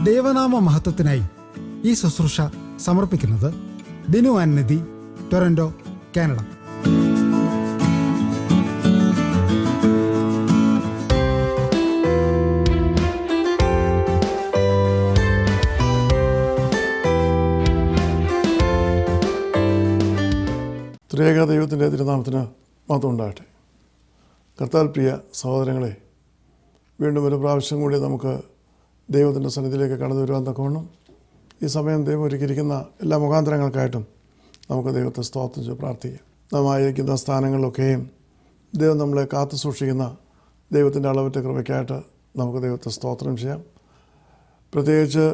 ദൈവനാമ മഹത്വത്തിനായി ഈ ശുശ്രൂഷ സമർപ്പിക്കുന്നത് Binu and Nidhi, Toronto, Canada. ത്രിയേക ദൈവത്തിൻ്റെ തിരുനാമത്തിന് മഹത്വം ഉണ്ടാകട്ടെ. കർത്താൽ പ്രിയ സഹോദരങ്ങളെ, വീണ്ടും ഒരു പ്രാവശ്യം കൂടി നമുക്ക് ദൈവത്തിൻ്റെ സന്നിധിയിലേക്ക് കടന്നു വരുവാൻ തക്കവണ്ണം ഈ സമയം ദൈവം ഒരുക്കിയിരിക്കുന്ന എല്ലാ മുഖാന്തരങ്ങൾക്കായിട്ടും നമുക്ക് ദൈവത്തെ സ്തോത്രിച്ച് പ്രാർത്ഥിക്കാം. നാം ആയിരിക്കുന്ന സ്ഥാനങ്ങളിലൊക്കെയും ദൈവം നമ്മളെ കാത്തു സൂക്ഷിക്കുന്ന ദൈവത്തിൻ്റെ അളവറ്റ കൃപയ്ക്കായിട്ട് നമുക്ക് ദൈവത്തെ സ്തോത്രം ചെയ്യാം. പ്രത്യേകിച്ച്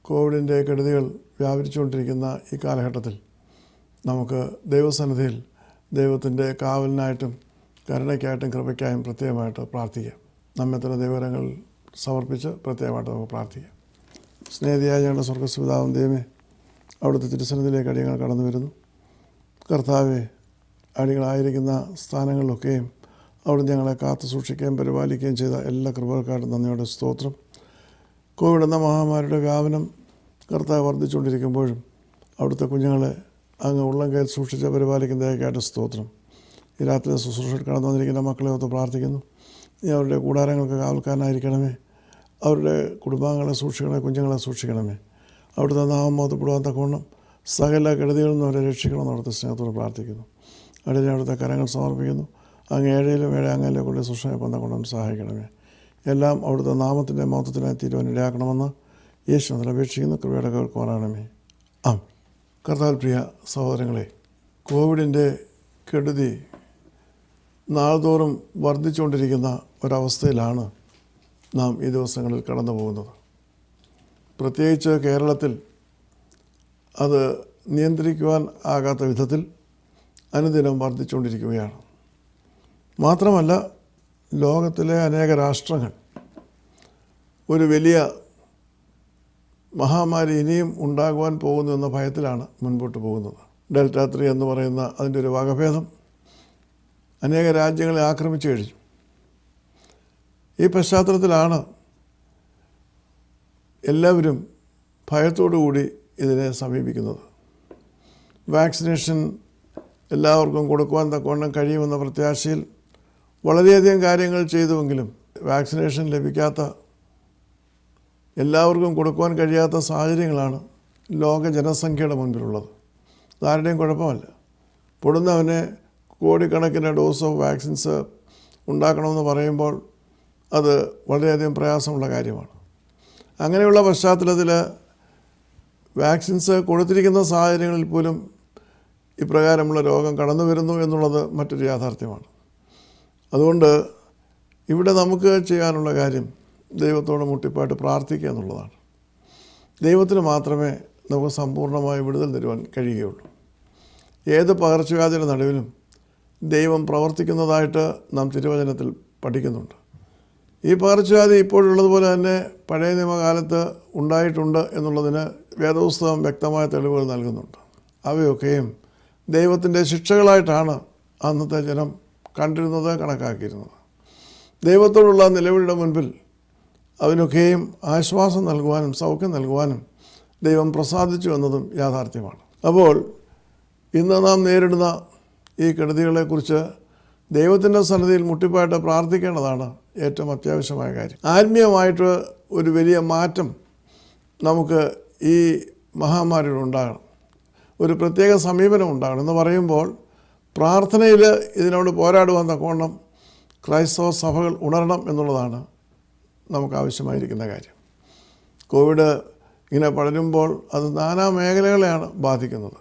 കോവിഡിൻ്റെ കെടുതികൾ വ്യാപരിച്ചുകൊണ്ടിരിക്കുന്ന ഈ കാലഘട്ടത്തിൽ നമുക്ക് ദൈവസന്നിധിയിൽ ദൈവത്തിൻ്റെ കാവലിനായിട്ടും കരുണയ്ക്കായിട്ടും കൃപയ്ക്കായും പ്രത്യേകമായിട്ട് പ്രാർത്ഥിക്കാം. നമ്മെ തന്നെ ദൈവകരങ്ങൾ സമർപ്പിച്ച് പ്രത്യേകമായിട്ട് നമുക്ക് പ്രാർത്ഥിക്കാം. സ്നേഹിതയായ ഞങ്ങളുടെ സ്വർഗ്ഗസ്പിതാവും ദൈവമേ, അവിടുത്തെ തിരുസന്നിധിയിലേക്ക് അടിയങ്ങൾ കടന്നു വരുന്നു. കർത്താവെ, അടികളായിരിക്കുന്ന സ്ഥാനങ്ങളിലൊക്കെയും അവിടുന്ന് ഞങ്ങളെ കാത്തു സൂക്ഷിക്കുകയും പരിപാലിക്കുകയും ചെയ്ത എല്ലാ കൃപകൾക്കായിട്ടും നന്ദിയോടെ സ്തോത്രം. കോവിഡ് എന്ന മഹാമാരിയുടെ വ്യാപനം കർത്താവ് വർദ്ധിച്ചുകൊണ്ടിരിക്കുമ്പോഴും അവിടുത്തെ കുഞ്ഞുങ്ങളെ അങ്ങ് ഉള്ളം കയ്യിൽ സൂക്ഷിച്ച് പരിപാലിക്കുന്നതിനായിട്ട് സ്തോത്രം. ഈ രാത്രി ശുശ്രൂഷയിൽ കടന്നു വന്നിരിക്കുന്ന മക്കളെ ഒത്ത് പ്രാർത്ഥിക്കുന്നു. നീ അവരുടെ കൂടാരങ്ങൾക്ക് കാവൽക്കാരനായിരിക്കണമേ. അവരുടെ കുടുംബാംഗങ്ങളെ സൂക്ഷിക്കണമേ, കുഞ്ഞുങ്ങളെ സൂക്ഷിക്കണമേ. അവിടുത്തെ നാമം മോത്തപ്പെടുവാൻ തക്കവണ്ണം സകല കെടുതികളിൽ നിന്ന് അവരെ രക്ഷിക്കണമെന്ന് അവിടുത്തെ സ്നേഹത്തോട് പ്രാർത്ഥിക്കുന്നു. അടിയനെ അവിടുത്തെ കരങ്ങൾ സമർപ്പിക്കുന്നു. അങ്ങ് ഏഴയിലും അങ്ങയിലെ കൊണ്ട് സൂക്ഷ്മയെ കൊണ്ടും സഹായിക്കണമേ. എല്ലാം അവിടുത്തെ നാമത്തിൻ്റെ മഹത്വത്തിനായി തീരുവാൻ ഇടയാക്കണമെന്ന് യേശു അപേക്ഷിക്കുന്നു. കൃപയുടെ കേൾക്കുവാനാണമേ. കർത്താൽ പ്രിയ സഹോദരങ്ങളെ, കോവിഡിൻ്റെ കെടുതി നാൾതോറും വർദ്ധിച്ചുകൊണ്ടിരിക്കുന്ന ഒരവസ്ഥയിലാണ് നാം ഈ ദിവസങ്ങളിൽ കടന്നു പോകുന്നത്. പ്രത്യേകിച്ച് കേരളത്തിൽ അത് നിയന്ത്രിക്കുവാൻ ആകാത്ത വിധത്തിൽ അനുദിനം വർദ്ധിച്ചുകൊണ്ടിരിക്കുകയാണ്. മാത്രമല്ല, ലോകത്തിലെ അനേക രാഷ്ട്രങ്ങൾ ഒരു വലിയ മഹാമാരി ഇനിയും ഉണ്ടാകുവാൻ പോകുന്നു എന്ന ഭയത്തിലാണ് മുൻപോട്ട് പോകുന്നത്. ഡെൽറ്റ 3 എന്ന് പറയുന്ന അതിൻ്റെ ഒരു വകഭേദം അനേക രാജ്യങ്ങളെ ആക്രമിച്ചു കഴിഞ്ഞു. ഈ പശ്ചാത്തലത്തിലാണ് എല്ലാവരും ഭയത്തോടു കൂടി ഇതിനെ സമീപിക്കുന്നത്. വാക്സിനേഷൻ എല്ലാവർക്കും കൊടുക്കുവാൻ തക്കവണ്ണം കഴിയുമെന്ന പ്രത്യാശയിൽ വളരെയധികം കാര്യങ്ങൾ ചെയ്തുവെങ്കിലും വാക്സിനേഷൻ ലഭിക്കാത്ത, എല്ലാവർക്കും കൊടുക്കുവാൻ കഴിയാത്ത സാഹചര്യങ്ങളാണ് ലോക ജനസംഖ്യയുടെ മുൻപിലുള്ളത്. ആരുടെയും കുഴപ്പമല്ല. പൊടുന്നവനെ കോടിക്കണക്കിന് ഡോസ് ഓഫ് വാക്സിൻസ് ഉണ്ടാക്കണമെന്ന് പറയുമ്പോൾ അത് വളരെയധികം പ്രയാസമുള്ള കാര്യമാണ്. അങ്ങനെയുള്ള പശ്ചാത്തലത്തിൽ വാക്സിൻസ് കൊടുത്തിരിക്കുന്ന സാഹചര്യങ്ങളിൽ പോലും ഇപ്രകാരമുള്ള രോഗം കടന്നു വരുന്നു എന്നുള്ളത് മറ്റൊരു യാഥാർത്ഥ്യമാണ്. അതുകൊണ്ട് ഇവിടെ നമുക്ക് ചെയ്യാനുള്ള കാര്യം ദൈവത്തോട് മുട്ടിപ്പായിട്ട് പ്രാർത്ഥിക്കുക എന്നുള്ളതാണ്. ദൈവത്തിന് മാത്രമേ നമുക്ക് സമ്പൂർണ്ണമായ വിടുതൽ തരുവാൻ കഴിയുകയുള്ളൂ. ഏത് പകർച്ചവ്യാധിയുടെ നടുവിലും ദൈവം പ്രവർത്തിക്കുന്നതായിട്ട് നാം തിരുവചനത്തിൽ പഠിക്കുന്നുണ്ട്. ഈ പകർച്ചവ്യാധി ഇപ്പോഴുള്ളതുപോലെ തന്നെ പഴയ നിയമകാലത്ത് ഉണ്ടായിട്ടുണ്ട് എന്നുള്ളതിന് വേദപുസ്തകം വ്യക്തമായ തെളിവുകൾ നൽകുന്നുണ്ട്. അവയൊക്കെയും ദൈവത്തിൻ്റെ ശിക്ഷകളായിട്ടാണ് അന്നത്തെ ജനം കണ്ടിരുന്നത്, കണക്കാക്കിയിരുന്നത്. ദൈവത്തോടുള്ള നിലവിളിയുടെ മുൻപിൽ അതിനൊക്കെയും ആശ്വാസം നൽകുവാനും സൗഖ്യം നൽകുവാനും ദൈവം പ്രസാദിച്ചു എന്നതും യാഥാർത്ഥ്യമാണ്. അപ്പോൾ ഇന്ന് നാം നേരിടുന്ന ഈ കെടുതികളെക്കുറിച്ച് ദൈവത്തിൻ്റെ സന്നിധിയിൽ മുട്ടിപ്പായിട്ട് പ്രാർത്ഥിക്കേണ്ടതാണ് ഏറ്റവും അത്യാവശ്യമായ കാര്യം. ആത്മീയമായിട്ട് ഒരു വലിയ മാറ്റം നമുക്ക് ഈ മഹാമാരിയിൽ ഉണ്ടാകണം. ഒരു പ്രത്യേക സമീപനം ഉണ്ടാകണം എന്ന് പറയുമ്പോൾ പ്രാർത്ഥനയിൽ ഇതിനോട് പോരാടുവാൻ തക്കവണ്ണം ക്രൈസ്തവ സഭകൾ ഉണരണം എന്നുള്ളതാണ് നമുക്ക് ആവശ്യമായിരിക്കുന്ന കാര്യം. കോവിഡ് ഇങ്ങനെ പടരുമ്പോൾ അത് നാനാ മേഖലകളെയാണ് ബാധിക്കുന്നത്.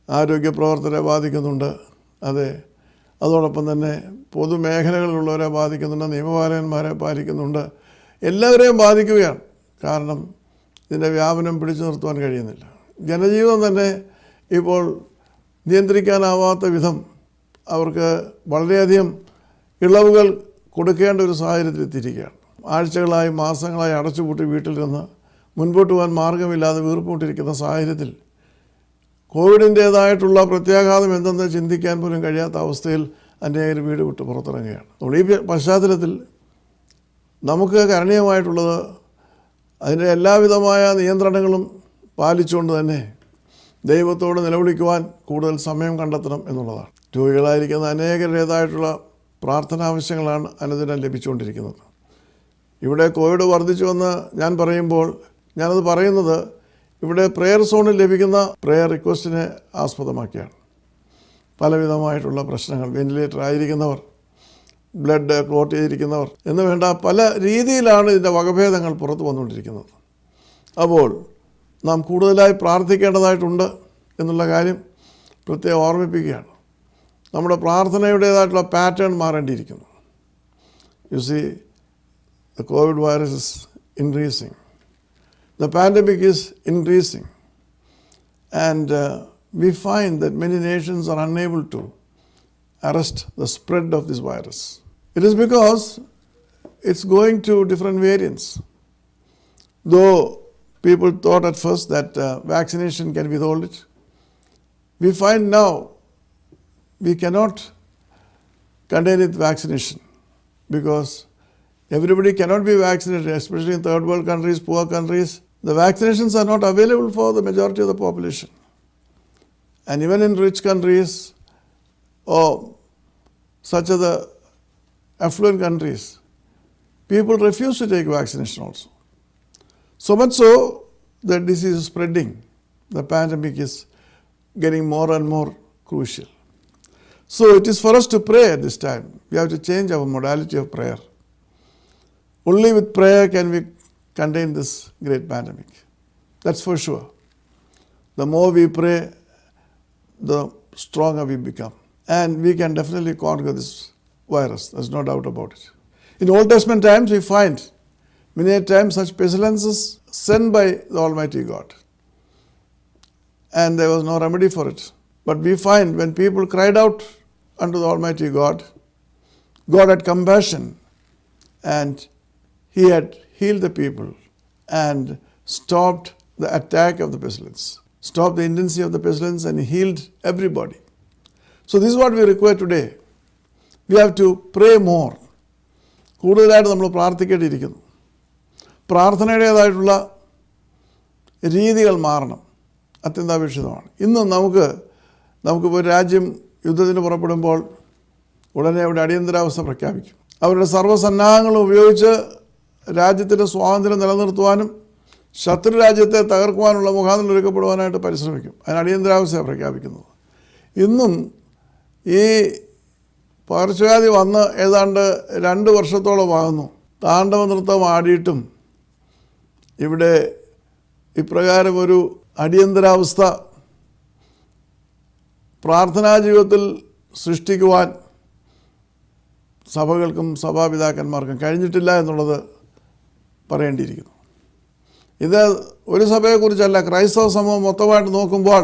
ആരോഗ്യ പ്രവർത്തകരെ ബാധിക്കുന്നുണ്ട്, അതെ. അതോടൊപ്പം തന്നെ പൊതുമേഖലകളിലുള്ളവരെ ബാധിക്കുന്നുണ്ട്, നിയമപാലകന്മാരെ ബാധിക്കുന്നുണ്ട്, എല്ലാവരെയും ബാധിക്കുകയാണ്. കാരണം ഇതിൻ്റെ വ്യാപനം പിടിച്ചു നിർത്തുവാൻ കഴിയുന്നില്ല. ജനജീവിതം തന്നെ ഇപ്പോൾ നിയന്ത്രിക്കാനാവാത്ത വിധം അവർക്ക് വളരെയധികം ഇളവുകൾ കൊടുക്കേണ്ട ഒരു സാഹചര്യത്തിൽ എത്തിയിരിക്കുകയാണ്. ആഴ്ചകളായി മാസങ്ങളായി അടച്ചുപൂട്ടി വീട്ടിൽ നിന്ന് മുൻപോട്ട് പോകാൻ മാർഗമില്ലാതെ വീർപ്പുകൊണ്ടിരിക്കുന്ന സാഹചര്യത്തിൽ കോവിഡിൻ്റേതായിട്ടുള്ള പ്രത്യാഘാതം എന്തെന്ന് ചിന്തിക്കാൻ പോലും കഴിയാത്ത അവസ്ഥയിൽ അനേകർ വീട് വിട്ട് പുറത്തിറങ്ങുകയാണ്. അപ്പോൾ ഈ പശ്ചാത്തലത്തിൽ നമുക്ക് കരണീയമായിട്ടുള്ളത് അതിൻ്റെ എല്ലാവിധമായ നിയന്ത്രണങ്ങളും പാലിച്ചുകൊണ്ട് തന്നെ ദൈവത്തോട് നിലവിളിക്കുവാൻ കൂടുതൽ സമയം കണ്ടെത്തണം എന്നുള്ളതാണ്. രോഗികളായിരിക്കുന്ന അനേകരുടേതായിട്ടുള്ള പ്രാർത്ഥനാവശ്യങ്ങളാണ് അനുദിനം ലഭിച്ചുകൊണ്ടിരിക്കുന്നത്. ഇവിടെ കോവിഡ് വർദ്ധിച്ചുവെന്ന് ഞാൻ പറയുമ്പോൾ ഞാനത് പറയുന്നത് ഇവിടെ പ്രെയർ സോണിൽ ലഭിക്കുന്ന പ്രെയർ റിക്വസ്റ്റിനെ ആസ്പദമാക്കിയാണ്. പലവിധമായിട്ടുള്ള പ്രശ്നങ്ങൾ, വെന്റിലേറ്റർ ആയിരിക്കുന്നവർ, ബ്ലഡ് ക്ലോട്ട് ചെയ്തിരിക്കുന്നവർ എന്ന് വേണ്ട പല രീതിയിലാണ് ഇതിൻ്റെ വകഭേദങ്ങൾ പുറത്തു വന്നുകൊണ്ടിരിക്കുന്നത്. അപ്പോൾ നാം കൂടുതലായി പ്രാർത്ഥിക്കേണ്ടതായിട്ടുണ്ട് എന്നുള്ള കാര്യം പ്രത്യേകം ഓർമ്മിപ്പിക്കുകയാണ്. നമ്മുടെ പ്രാർത്ഥനയുടേതായിട്ടുള്ള പാറ്റേൺ മാറേണ്ടിയിരിക്കുന്നു. You see, the COVID virus is increasing. The pandemic is increasing. And we find that many nations are unable to arrest the spread of this virus. It is because it's going to different variants. Though people thought at first that vaccination can withhold it, we find now we cannot contain it with vaccination because everybody cannot be vaccinated, especially in third world countries, poor countries. The vaccinations are not available for the majority of the population. And even in rich countries or such as the affluent countries, people refuse to take vaccination also. So much so that disease is spreading. The pandemic is getting more and more crucial. So it is for us to pray at this time. We have to change our modality of prayer. Only with prayer can we contain this great pandemic. That's for sure. The more we pray, the stronger we become. And we can definitely conquer this virus. There's no doubt about it. In Old Testament times, we find many times such pestilences sent by the Almighty God. And there was no remedy for it. But we find when people cried out unto the Almighty God, God had compassion and He had healed the people and stopped the attack of the pestilence, stopped the intensity of the pestilence and healed everybody. So this is what we require today. We have to pray more. കൂടുതലായിട്ട് നമ്മൾ പ്രാർത്ഥിക്കേണ്ടിയിരിക്കുന്നു. പ്രാർത്ഥനയുടേതായിട്ടുള്ള രീതികൾ മാറണം, അത്യന്താപേക്ഷിതമാണ്. ഇന്ന് നമുക്കിപ്പോൾ ഒരു രാജ്യം യുദ്ധത്തിന് പുറപ്പെടുമ്പോൾ ഉടനെ അവിടെ അടിയന്തരാവസ്ഥ പ്രഖ്യാപിക്കും. അവരുടെ സർവ്വസന്നാഹങ്ങളും ഉപയോഗിച്ച് രാജ്യത്തിൻ്റെ സ്വാതന്ത്ര്യം നിലനിർത്തുവാനും ശത്രു രാജ്യത്തെ തകർക്കുവാനുള്ള മുഖാന്തരം ഒരുക്കപ്പെടുവാനായിട്ട് പരിശ്രമിക്കും. അതിന് അടിയന്തരാവസ്ഥയാണ് പ്രഖ്യാപിക്കുന്നത്. ഇന്നും ഈ പകർച്ചവ്യാധി വന്ന് ഏതാണ്ട് 2 വർഷത്തോളമാകുന്നു. താണ്ഡവ നൃത്തം ആടിയിട്ടും ഇവിടെ ഇപ്രകാരം ഒരു അടിയന്തരാവസ്ഥ പ്രാർത്ഥനാ ജീവിതത്തിൽ സൃഷ്ടിക്കുവാൻ സഭകൾക്കും സഭാപിതാക്കന്മാർക്കും കഴിഞ്ഞിട്ടില്ല എന്നുള്ളത് പറയേണ്ടിയിരിക്കുന്നു. ഇത് ഒരു സഭയെക്കുറിച്ചല്ല, ക്രൈസ്തവ സമൂഹം മൊത്തമായിട്ട് നോക്കുമ്പോൾ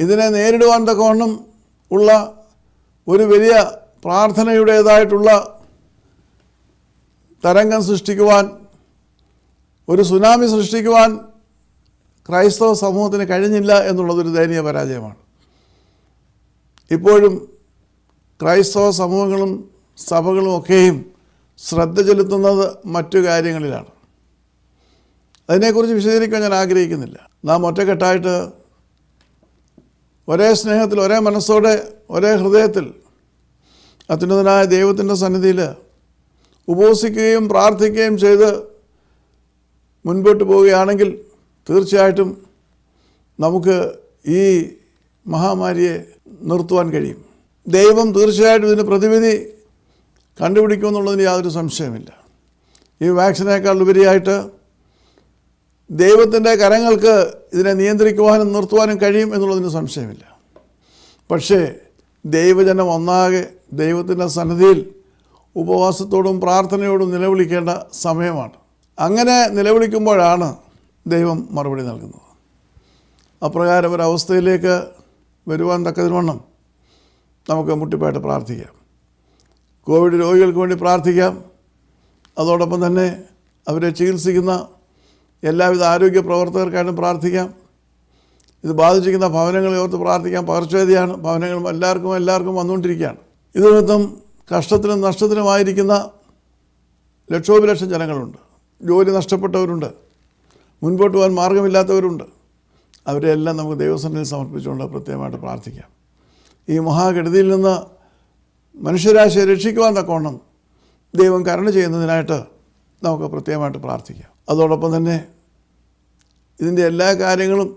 ഇതിനെ നേരിടുവാൻ തക്കവണ്ണം ഉള്ള ഒരു വലിയ പ്രാർത്ഥനയുടേതായിട്ടുള്ള തരംഗം സൃഷ്ടിക്കുവാൻ, ഒരു സുനാമി സൃഷ്ടിക്കുവാൻ ക്രൈസ്തവ സമൂഹത്തിന് കഴിഞ്ഞില്ല എന്നുള്ളതൊരു ദയനീയ പരാജയമാണ്. ഇപ്പോഴും ക്രൈസ്തവ സമൂഹങ്ങളും സഭകളും ഒക്കെയും ശ്രദ്ധ ചെലുത്തുന്നത് മറ്റു കാര്യങ്ങളിലാണ്. അതിനെക്കുറിച്ച് വിശദീകരിക്കാൻ ഞാൻ ആഗ്രഹിക്കുന്നില്ല. നാം ഒറ്റക്കെട്ടായിട്ട് ഒരേ സ്നേഹത്തിൽ, ഒരേ മനസ്സോടെ, ഒരേ ഹൃദയത്തിൽ അത്യുന്നതനായ ദൈവത്തിൻ്റെ സന്നിധിയിൽ ഉപവസിക്കുകയും പ്രാർത്ഥിക്കുകയും ചെയ്ത് മുൻപോട്ട് പോവുകയാണെങ്കിൽ തീർച്ചയായിട്ടും നമുക്ക് ഈ മഹാമാരിയെ നിർത്തുവാൻ കഴിയും. ദൈവം തീർച്ചയായിട്ടും ഇതിന് പ്രതിവിധി കണ്ടുപിടിക്കുമെന്നുള്ളതിന് യാതൊരു സംശയമില്ല. ഈ വാക്സിനേക്കാൾ ഉപരിയായിട്ട് ദൈവത്തിൻ്റെ കരങ്ങൾക്ക് ഇതിനെ നിയന്ത്രിക്കുവാനും നിർത്തുവാനും കഴിയും എന്നുള്ളതിന് സംശയമില്ല. പക്ഷേ ദൈവജനം ഒന്നാകെ ദൈവത്തിൻ്റെ സന്നിധിയിൽ ഉപവാസത്തോടും പ്രാർത്ഥനയോടും നിലവിളിക്കേണ്ട സമയമാണ്. അങ്ങനെ നിലവിളിക്കുമ്പോഴാണ് ദൈവം മറുപടി നൽകുന്നത്. അപ്രകാരം ഒരവസ്ഥയിലേക്ക് വരുവാൻ തക്കതിനവണ്ണം നമുക്ക് മുട്ടിപ്പായിട്ട് പ്രാർത്ഥിക്കാം. കോവിഡ് രോഗികൾക്ക് വേണ്ടി പ്രാർത്ഥിക്കാം. അതോടൊപ്പം തന്നെ അവരെ ചികിത്സിക്കുന്ന എല്ലാവിധ ആരോഗ്യ പ്രവർത്തകർക്കായിട്ടും പ്രാർത്ഥിക്കാം. ഇത് ബാധിച്ചിരിക്കുന്ന ഭവനങ്ങളെ ഓർത്ത് പ്രാർത്ഥിക്കാം. പകർച്ചവ്യാധിയാണ്, ഭവനങ്ങളും എല്ലാവർക്കും വന്നുകൊണ്ടിരിക്കുകയാണ്. ഇത് നിമിത്തം കഷ്ടത്തിലും നഷ്ടത്തിലുമായിരിക്കുന്ന ലക്ഷോപലക്ഷം ജനങ്ങളുണ്ട്. ജോലി നഷ്ടപ്പെട്ടവരുണ്ട്, മുൻപോട്ട് പോകാൻ മാർഗമില്ലാത്തവരുണ്ട്. അവരെല്ലാം നമുക്ക് ദൈവസന്നിധിയിൽ സമർപ്പിച്ചുകൊണ്ട് പ്രത്യേകമായിട്ട് പ്രാർത്ഥിക്കാം. ഈ മഹാകെടുതിയിൽ നിന്ന് മനുഷ്യരാശിയെ രക്ഷിക്കുവാൻ തക്കവണ്ണം ദൈവം കരുണ ചെയ്യുന്നതിനായിട്ട് നമുക്ക് പ്രത്യേകമായിട്ട് പ്രാർത്ഥിക്കാം. അതോടൊപ്പം തന്നെ ഇതിൻ്റെ എല്ലാ കാര്യങ്ങളും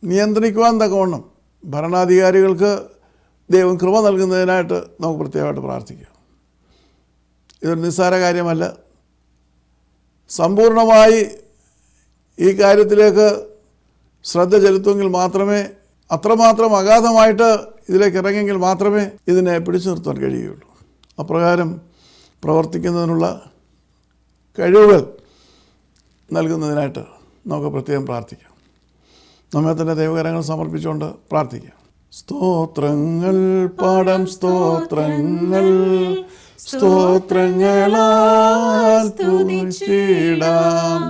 നിയന്ത്രിക്കുവാൻ തക്കവണ്ണം ഭരണാധികാരികൾക്ക് ദൈവം കൃപ നൽകുന്നതിനായിട്ട് നമുക്ക് പ്രത്യേകമായിട്ട് പ്രാർത്ഥിക്കാം. ഇതൊരു നിസ്സാര കാര്യമല്ല. സമ്പൂർണമായി ഈ കാര്യത്തിലേക്ക് ശ്രദ്ധ ചെലുത്തുമെങ്കിൽ മാത്രമേ, അത്രമാത്രം അഗാധമായിട്ട് ഇതിലേക്ക് ഇറങ്ങിയെങ്കിൽ മാത്രമേ ഇതിനെ പിടിച്ചു നിർത്താൻ കഴിയുകയുള്ളൂ. അപ്രകാരം പ്രവർത്തിക്കുന്നതിനുള്ള കഴിവുകൾ നൽകുന്നതിനായിട്ട് നമുക്ക് പ്രത്യേകം പ്രാർത്ഥിക്കാം. നമ്മെ തന്നെ ദൈവകരങ്ങൾ സമർപ്പിച്ചുകൊണ്ട് പ്രാർത്ഥിക്കാം. സ്തോത്രങ്ങൾ പാടം സ്തോത്രങ്ങൾ, സ്തോത്രങ്ങളാൽ സ്തുതിച്ചിടാം,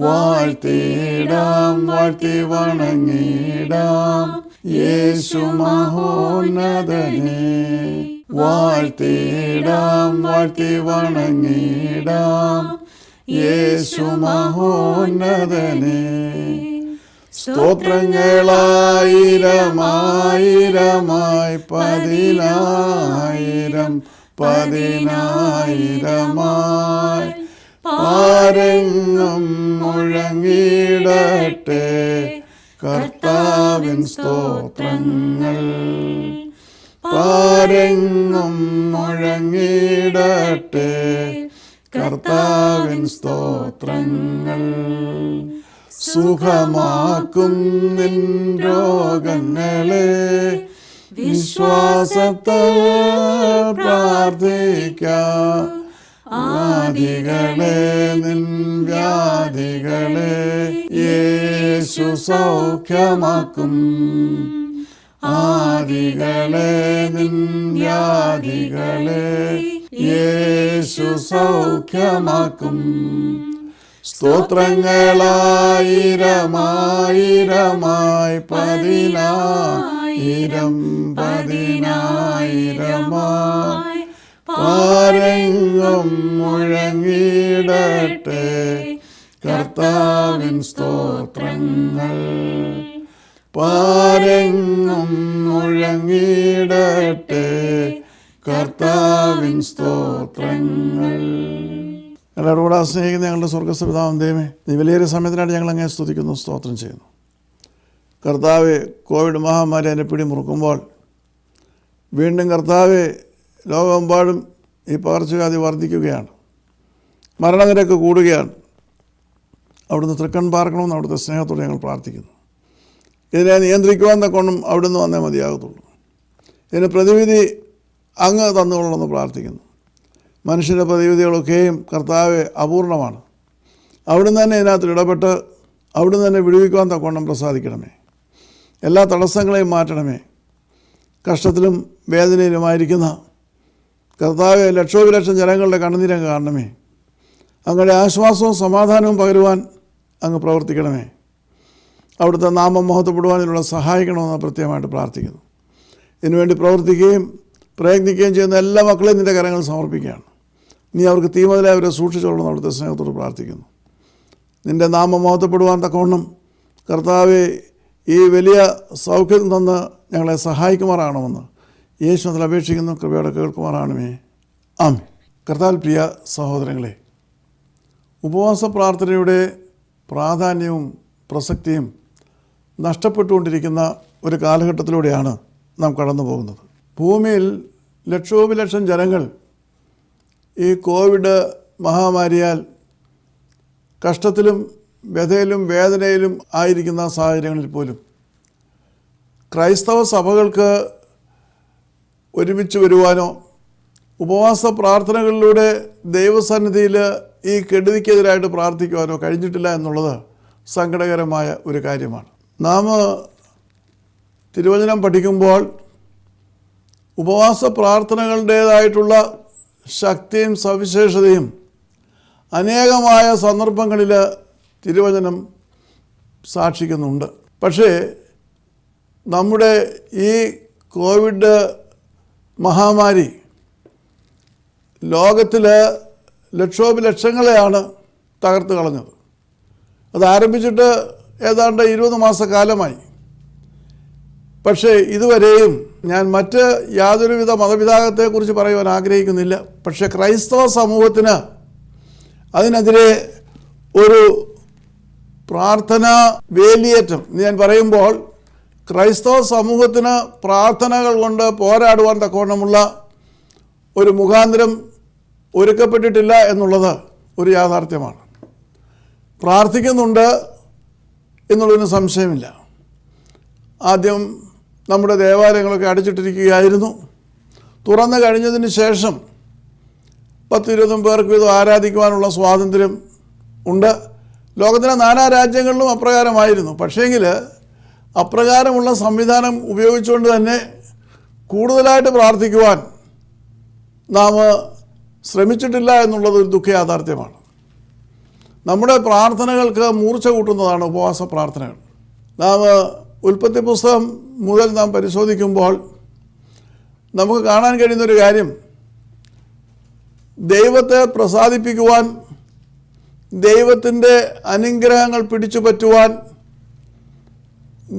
വാഴ്ത്തിടാം, വാഴ്ത്തി വണങ്ങിടാം യേശു മഹോന്നതനെ. വാഴ്ത്തിടാം, വാഴ്ത്തി വണങ്ങിടാം യേശു മഹോന്നതനെ. സ്തോത്രങ്ങളായിരമായിരമായി പതിനായിരം പതിനായിരമായി പാരെങ്ങും മുഴങ്ങിടട്ടെ കർത്താവിൻ സ്തോത്രങ്ങൾ. പാരെങ്ങും മുഴങ്ങിടട്ടെ കർത്താവിൻ സ്തോത്രങ്ങൾ. സുഖമാക്കും നിൻ രോഗങ്ങളെ വിശ്വാസത്താൽ പ്രാർത്ഥിക്കാം. ആദികളെ നിൻ വ്യാധികളെ യേശു സൗഖ്യമാക്കും. ആദികളെ നിൻ വ്യാധികളെ യേശു സൗഖ്യമാക്കും. സ്തോത്രങ്ങളായിരമായിരമായി പതിനായിരം പതിനായിരമായി പാരെങ്ങും മുഴങ്ങിടട്ടെ കർത്താവിൻ സ്തോത്രങ്ങൾ. പാരെങ്ങും മുഴങ്ങിടട്ടെ കർത്താവിൻ സ്തോത്രങ്ങൾ. ഞങ്ങളുടെ കൂടെ സ്നേഹിക്കുന്ന ഞങ്ങളുടെ സ്വർഗ്ഗസ്ഥപിതാവാം ദൈവമേ, നീ വലിയൊരു സമയത്തിനായിട്ട് ഞങ്ങൾ അങ്ങേ സ്തുതിക്കുന്നു, സ്തോത്രം ചെയ്യുന്നു. കർത്താവെ, കോവിഡ് മഹാമാരി അതിനെ പിടിമുറുക്കുമ്പോൾ വീണ്ടും കർത്താവെ ലോകമെമ്പാടും ഈ പകർച്ചവ്യാധി വർദ്ധിക്കുകയാണ്, മരണനിരക്ക് കൂടുകയാണ്. അവിടുന്ന് തൃക്കൺ പാർക്കണമെന്ന് അവിടുത്തെ സ്നേഹത്തോടെ ഞങ്ങൾ പ്രാർത്ഥിക്കുന്നു. ഇതിനെ നിയന്ത്രിക്കുവാൻ തക്കോണം അവിടുന്ന് വന്നേ മതിയാകത്തുള്ളൂ. ഇതിന് പ്രതിവിധി അങ്ങ് തന്നുകൊള്ളണമെന്ന് പ്രാർത്ഥിക്കുന്നു. മനുഷ്യൻ്റെ പ്രതിവിധികളൊക്കെയും കർത്താവെ അപൂർണമാണ്. അവിടുന്ന് തന്നെ ഇതിനകത്ത് ഇടപെട്ട് അവിടുന്ന് തന്നെ വിടുവിക്കുവാൻ തക്കോണം പ്രസാദിക്കണമേ. എല്ലാ തടസ്സങ്ങളെയും മാറ്റണമേ. കഷ്ടത്തിലും വേദനയിലുമായിരിക്കുന്ന കർത്താവെ ലക്ഷോപലക്ഷം ജനങ്ങളുടെ കണ്ണുനീരം കാണണമേ. അങ്ങയുടെ ആശ്വാസവും സമാധാനവും പകരുവാൻ അങ്ങ് പ്രവർത്തിക്കണമേ. അവിടുത്തെ നാമം മഹത്വപ്പെടുവാനുള്ള സഹായിക്കണമെന്ന് പ്രത്യേകമായിട്ട് പ്രാർത്ഥിക്കുന്നു. ഇതിനുവേണ്ടി പ്രവർത്തിക്കുകയും പ്രയത്നിക്കുകയും ചെയ്യുന്ന എല്ലാ മക്കളെയും നിൻ്റെ കരങ്ങൾ സമർപ്പിക്കുകയാണ്. നീ അവർക്ക് തീമതിലെ അവരെ സൂക്ഷിച്ചോളണം അവിടുത്തെ സ്നേഹത്തോട് പ്രാർത്ഥിക്കുന്നു. നിൻ്റെ നാമം മഹത്വപ്പെടുവാൻ തക്കവണ്ണം കർത്താവെ ഈ വലിയ സൗഖ്യം തന്ന് ഞങ്ങളെ സഹായിക്കുമാറാകണമെന്ന് യേശുവിൽ അപേക്ഷിക്കുന്നു. കൃപയോടെ കേൾക്കുമാറാണമേ. ആമേൻ. കർത്താവിൽ പ്രിയ സഹോദരങ്ങളെ, ഉപവാസ പ്രാർത്ഥനയുടെ പ്രാധാന്യവും പ്രസക്തിയും നഷ്ടപ്പെട്ടുകൊണ്ടിരിക്കുന്ന ഒരു കാലഘട്ടത്തിലൂടെയാണ് നാം കടന്നു പോകുന്നത്. ഭൂമിയിൽ ലക്ഷോപലക്ഷം ജനങ്ങൾ ഈ കോവിഡ് മഹാമാരിയാൽ കഷ്ടത്തിലും വ്യഥയിലും വേദനയിലും ആയിരിക്കുന്ന സാഹചര്യങ്ങളിൽ പോലും ക്രൈസ്തവ സഭകൾക്ക് ഒരുമിച്ച് വരുവാനോ ഉപവാസ പ്രാർത്ഥനകളിലൂടെ ദൈവസന്നിധിയിൽ ഈ കെടുതിക്കെതിരായിട്ട് പ്രാർത്ഥിക്കുവാനോ കഴിഞ്ഞിട്ടില്ല എന്നുള്ളത് സങ്കടകരമായ ഒരു കാര്യമാണ്. നാം തിരുവചനം പഠിക്കുമ്പോൾ ഉപവാസ പ്രാർത്ഥനകളുടേതായിട്ടുള്ള ശക്തിയും സവിശേഷതയും അനേകമായ സന്ദർഭങ്ങളിൽ തിരുവചനം സാക്ഷിക്കുന്നുണ്ട്. പക്ഷേ നമ്മുടെ ഈ കോവിഡ് മഹാമാരി ലോകത്തിൽ ലക്ഷങ്ങളെയാണ് തകർത്ത് കളഞ്ഞത്. അത് ആരംഭിച്ചിട്ട് ഏതാണ്ട് 20 മാസക്കാലമായി. പക്ഷേ ഇതുവരെയും ഞാൻ മറ്റ് യാതൊരുവിധ മതവിഭാഗത്തെക്കുറിച്ച് പറയുവാൻ ആഗ്രഹിക്കുന്നില്ല. പക്ഷേ ക്രൈസ്തവ സമൂഹത്തിന് അതിനെതിരെ ഒരു പ്രാർത്ഥനാ വേലിയേറ്റം ഞാൻ പറയുമ്പോൾ ക്രൈസ്തവ സമൂഹത്തിന് പ്രാർത്ഥനകൾ കൊണ്ട് പോരാടുവാൻ തക്കവണ്ണമുള്ള ഒരു മുഖാന്തരം ഒരുക്കപ്പെട്ടിട്ടില്ല എന്നുള്ളത് ഒരു യാഥാർത്ഥ്യമാണ്. പ്രാർത്ഥിക്കുന്നുണ്ട് എന്നുള്ളതിന് സംശയമില്ല. ആദ്യം നമ്മുടെ ദേവാലയങ്ങളൊക്കെ അടച്ചിട്ടിരിക്കുകയായിരുന്നു. തുറന്നു കഴിഞ്ഞതിന് ശേഷം 10-20 പേർക്ക് വീതം ആരാധിക്കുവാനുള്ള സ്വാതന്ത്ര്യം ഉണ്ട്. ലോകത്തിലെ നാനാ രാജ്യങ്ങളിലും അപ്രകാരമായിരുന്നു. പക്ഷേങ്കിൽ അപ്രകാരമുള്ള സംവിധാനം ഉപയോഗിച്ചുകൊണ്ട് തന്നെ കൂടുതലായിട്ട് പ്രാർത്ഥിക്കുവാൻ നാം ശ്രമിച്ചിട്ടില്ല എന്നുള്ളത് ഒരു ദുഃഖ യാഥാർത്ഥ്യമാണ്. നമ്മുടെ പ്രാർത്ഥനകൾക്ക് മൂർച്ച കൂട്ടുന്നതാണ് ഉപവാസ പ്രാർത്ഥനകൾ. നാം ഉൽപ്പത്തി പുസ്തകം മുതൽ നാം പരിശോധിക്കുമ്പോൾ നമുക്ക് കാണാൻ കഴിയുന്നൊരു കാര്യം, ദൈവത്തെ പ്രസാദിപ്പിക്കുവാൻ, ദൈവത്തിൻ്റെ അനുഗ്രഹങ്ങൾ പിടിച്ചു പറ്റുവാൻ,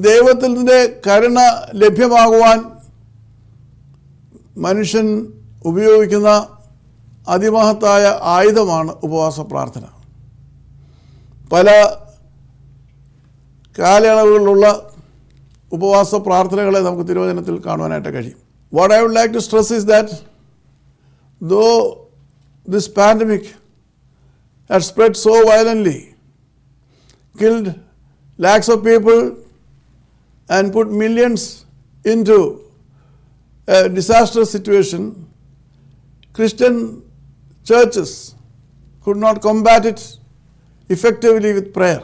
ദൈവത്തിൻ്റെ കരുണ ലഭ്യമാകുവാൻ മനുഷ്യൻ ഉപയോഗിക്കുന്ന അതിമഹത്തായ ആയുധമാണ് ഉപവാസ പ്രാർത്ഥന. പല കാലയളവുകളിലുള്ള ഉപവാസ പ്രാർത്ഥനകളെ നമുക്ക് തിരുവചനത്തിൽ കാണുവാനായിട്ട് കഴിയും. What I would like to stress is that though this pandemic had spread so violently, killed lakhs of people and put millions into a disastrous situation, Christian churches could not combat it effectively with prayer.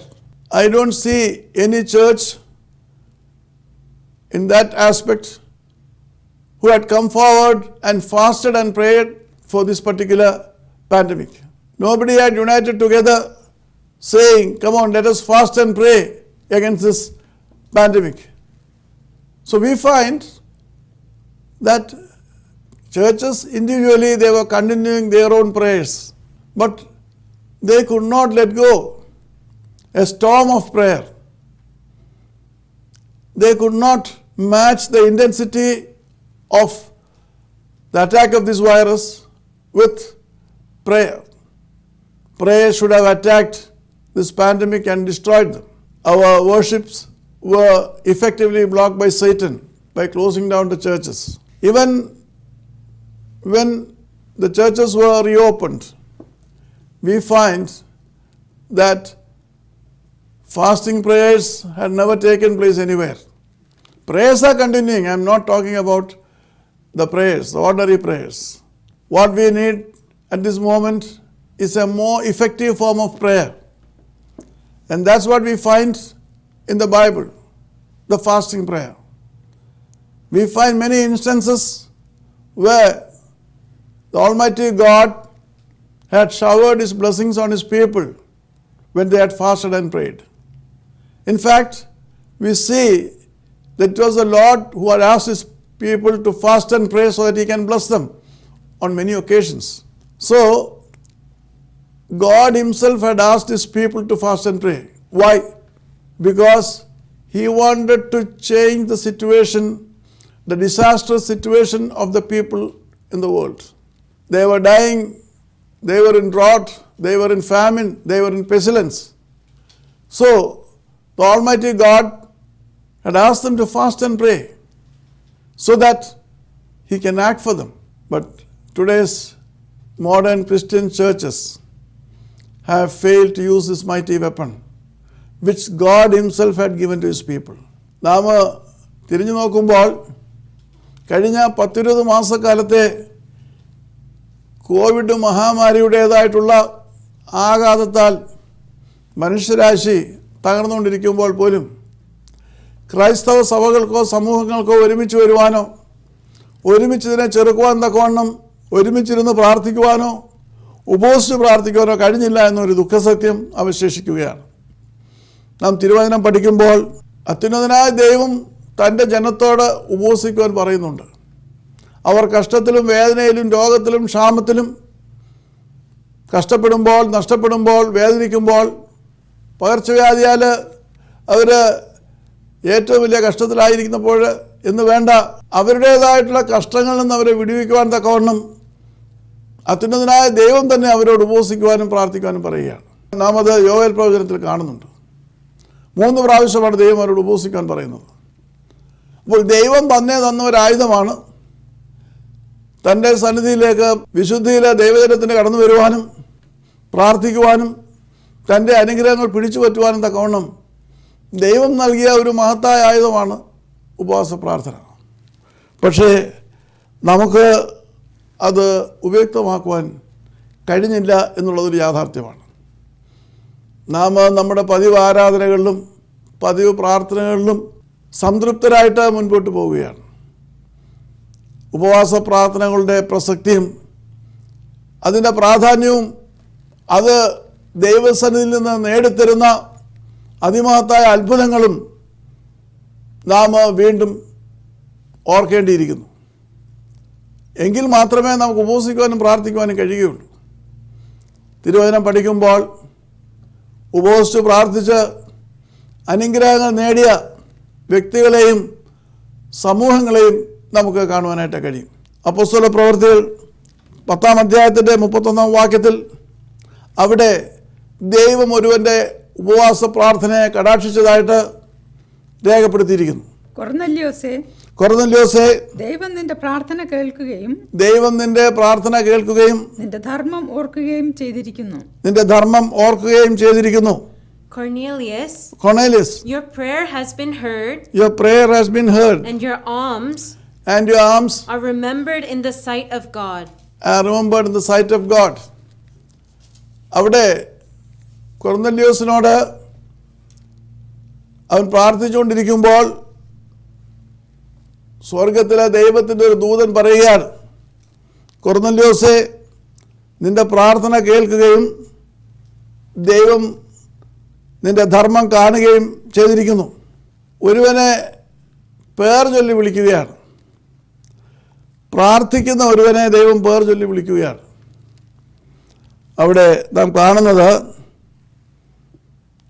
I don't see any church in that aspect who had come forward and fasted and prayed for this particular pandemic. Nobody had united together saying, come on, let us fast and pray against this pandemic. So we find that churches individually, they were continuing their own prayers, but they could not let go a storm of prayer. They could not match the intensity of the attack of this virus with prayer. Prayer should have attacked this pandemic and destroyed them. Our worships were effectively blocked by Satan by closing down the churches. Even when the churches were reopened, we find that fasting prayers had never taken place anywhere. Prayers are continuing. I am not talking about the prayers, the ordinary prayers. What we need at this moment is a more effective form of prayer. And that's what we find in the Bible, the fasting prayer. We find many instances where the Almighty God had showered His blessings on His people when they had fasted and prayed. In fact, we see that it was the Lord who had asked His people to fast and pray so that He can bless them on many occasions. So, God Himself had asked His people to fast and pray. Why? Because He wanted to change the situation, the disastrous situation of the people in the world. They were dying, they were in drought, they were in famine, they were in pestilence. So, the Almighty God had asked them to fast and pray so that He can act for them. But today's modern Christian churches have failed to use this mighty weapon which God Himself had given to His people. നാം തിരിഞ്ഞു നോക്കുമ്പോൾ കഴിഞ്ഞ 10-20 മാസക്കാലത്തെ Covid മഹാമാരിയുടേതായിട്ടുള്ള ആഘാതത്താൽ മനുഷ്യരാശി തകർന്നുകൊണ്ടിരിക്കുമ്പോൾ പോലും ക്രൈസ്തവ സഭകൾക്കോ സമൂഹങ്ങൾക്കോ ഒരുമിച്ച് വരുവാനോ ഒരുമിച്ചതിനെ ചെറുക്കുവാൻ തക്കവണ്ണം ഒരുമിച്ചിരുന്ന് പ്രാർത്ഥിക്കുവാനോ ഉപവസിച്ച് പ്രാർത്ഥിക്കുവാനോ കഴിഞ്ഞില്ല എന്നൊരു ദുഃഖസത്യം അവശേഷിക്കുകയാണ്. നാം തിരുവചനം പഠിക്കുമ്പോൾ അത്യുന്നതനായ ദൈവം തൻ്റെ ജനത്തോട് ഉപവസിക്കുവാൻ പറയുന്നുണ്ട്. അവർ കഷ്ടത്തിലും വേദനയിലും രോഗത്തിലും ക്ഷാമത്തിലും കഷ്ടപ്പെടുമ്പോൾ, നഷ്ടപ്പെടുമ്പോൾ, വേദനിക്കുമ്പോൾ, പകർച്ചവ്യാധിയാൽ അവർ ഏറ്റവും വലിയ കഷ്ടത്തിലായിരിക്കുന്നപ്പോൾ എന്ന് വേണ്ട, അവരുടേതായിട്ടുള്ള കഷ്ടങ്ങളിൽ നിന്ന് അവരെ വിടുവിക്കുവാൻ തക്കവണ്ണം അത്യുന്നതനായ ദൈവം തന്നെ അവരോട് ഉപവസിക്കുവാനും പ്രാർത്ഥിക്കുവാനും പറയുകയാണ്. നാം അത് യോവേൽ പ്രവചനത്തിൽ കാണുന്നുണ്ട്. 3 പ്രാവശ്യമാണ് ദൈവം അവരോട് ഉപവസിക്കാൻ പറയുന്നത്. അപ്പോൾ ദൈവം തന്നെ തന്ന ഒരു ആയുധമാണ് തൻ്റെ സന്നിധിയിലേക്ക് വിശുദ്ധിയിൽ ദൈവജനത്തിന് കടന്നു വരുവാനും പ്രാർത്ഥിക്കുവാനും തൻ്റെ അനുഗ്രഹങ്ങൾ പിടിച്ചു പറ്റുവാനും തക്കവണ്ണം ദൈവം നൽകിയ ഒരു മഹത്തായ ആയുധമാണ് ഉപവാസ പ്രാർത്ഥന. പക്ഷേ നമുക്ക് അത് ഉപയുക്തമാക്കുവാൻ കഴിഞ്ഞില്ല എന്നുള്ളതൊരു യാഥാർത്ഥ്യമാണ്. നാം നമ്മുടെ പതിവ് ആരാധനകളിലും പതിവ് പ്രാർത്ഥനകളിലും സംതൃപ്തരായിട്ട് മുൻപോട്ട് പോവുകയാണ്. ഉപവാസ പ്രാർത്ഥനകളുടെ പ്രസക്തിയും അതിൻ്റെ പ്രാധാന്യവും അത് ദൈവസന്നിധിയിൽ നിന്ന് നേടിത്തരുന്ന അതിമഹത്തായ അത്ഭുതങ്ങളും നാം വീണ്ടും ഓർക്കേണ്ടിയിരിക്കുന്നു. എങ്കിൽ മാത്രമേ നമുക്ക് ഉപവസിക്കുവാനും പ്രാർത്ഥിക്കുവാനും കഴിയുകയുള്ളൂ. തിരുവചനം പഠിക്കുമ്പോൾ ഉപവസിച്ച് പ്രാർത്ഥിച്ച് അനുഗ്രഹങ്ങൾ നേടിയ വ്യക്തികളെയും സമൂഹങ്ങളെയും നമുക്ക് കാണുവാനായിട്ട് കഴിയും. അപ്പോസ്തല പ്രവൃത്തികൾ 10-ാം അധ്യായത്തിൻ്റെ 31-ാം വാക്യത്തിൽ അവിടെ ദൈവം ഒരുവൻ്റെ ഉപവാസ പ്രാർത്ഥനയെ കടാക്ഷിച്ചതായിട്ട് രേഖപ്പെടുത്തിയിരിക്കുന്നു. കൊർന്നല്യോസേ, ദൈവം നിന്റെ പ്രാർത്ഥന കേൾക്കുകയും നിന്റെ ധർമ്മം ഓർക്കുകയും ചെയ്തിരിക്കുന്നു. Cornelius, your prayer has been heard, and your alms are remembered in the sight of God. അവിടെ കൊർന്നല്യോസിനോട് അവൻ പ്രാർത്ഥിച്ചുകൊണ്ടിരിക്കുമ്പോൾ സ്വർഗത്തിലെ ദൈവത്തിൻ്റെ ഒരു ദൂതൻ പറയുകയാണ്, കൊർന്നല്യോസേ, നിന്റെ പ്രാർത്ഥന കേൾക്കുകയും ദൈവം നിന്റെ ധർമ്മം കാണുകയും ചെയ്തിരിക്കുന്നു. ഒരുവനെ പേർ ചൊല്ലി വിളിക്കുകയാണ്. പ്രാർത്ഥിക്കുന്ന ഒരുവനെ ദൈവം പേർ ചൊല്ലി വിളിക്കുകയാണ്. അവിടെ നാം കാണുന്നത്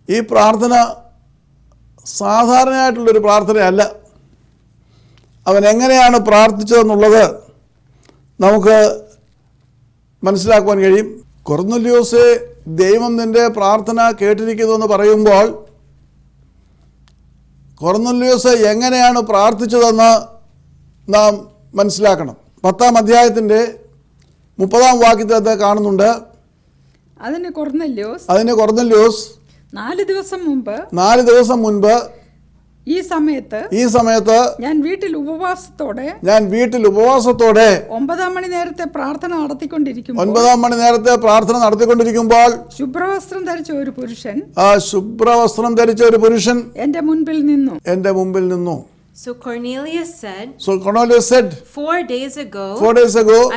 ഈ പ്രാർത്ഥന സാധാരണയായിട്ടുള്ളൊരു പ്രാർത്ഥനയല്ല. അവൻ എങ്ങനെയാണ് പ്രാർത്ഥിച്ചതെന്നുള്ളത് നമുക്ക് മനസ്സിലാക്കുവാൻ കഴിയും. കൊർന്നല്യോസേ, ദൈവം നിൻ്റെ പ്രാർത്ഥന കേട്ടിരിക്കുന്നു എന്ന് പറയുമ്പോൾ കൊർന്നല്യോസ് എങ്ങനെയാണ് പ്രാർത്ഥിച്ചതെന്ന് നാം മനസ്സിലാക്കണം. 10-ാം അധ്യായത്തിൻ്റെ 30-ാം വാക്യത്തിൽ അത് കാണുന്നുണ്ട്. അതിന് കൊർന്നല്യോസ് 4 ദിവസം മുൻപ് ഈ സമയത്ത് ഞാൻ വീട്ടിൽ ഉപവാസത്തോടെ 9-ാം മണി നേരത്തെ പ്രാർത്ഥന നടത്തിക്കൊണ്ടിരിക്കുമ്പോൾ ശുഭ്രവസ്ത്രം ധരിച്ച ഒരു പുരുഷൻ എന്റെ മുൻപിൽ നിന്നു. So Cornelius said, 4 days ago,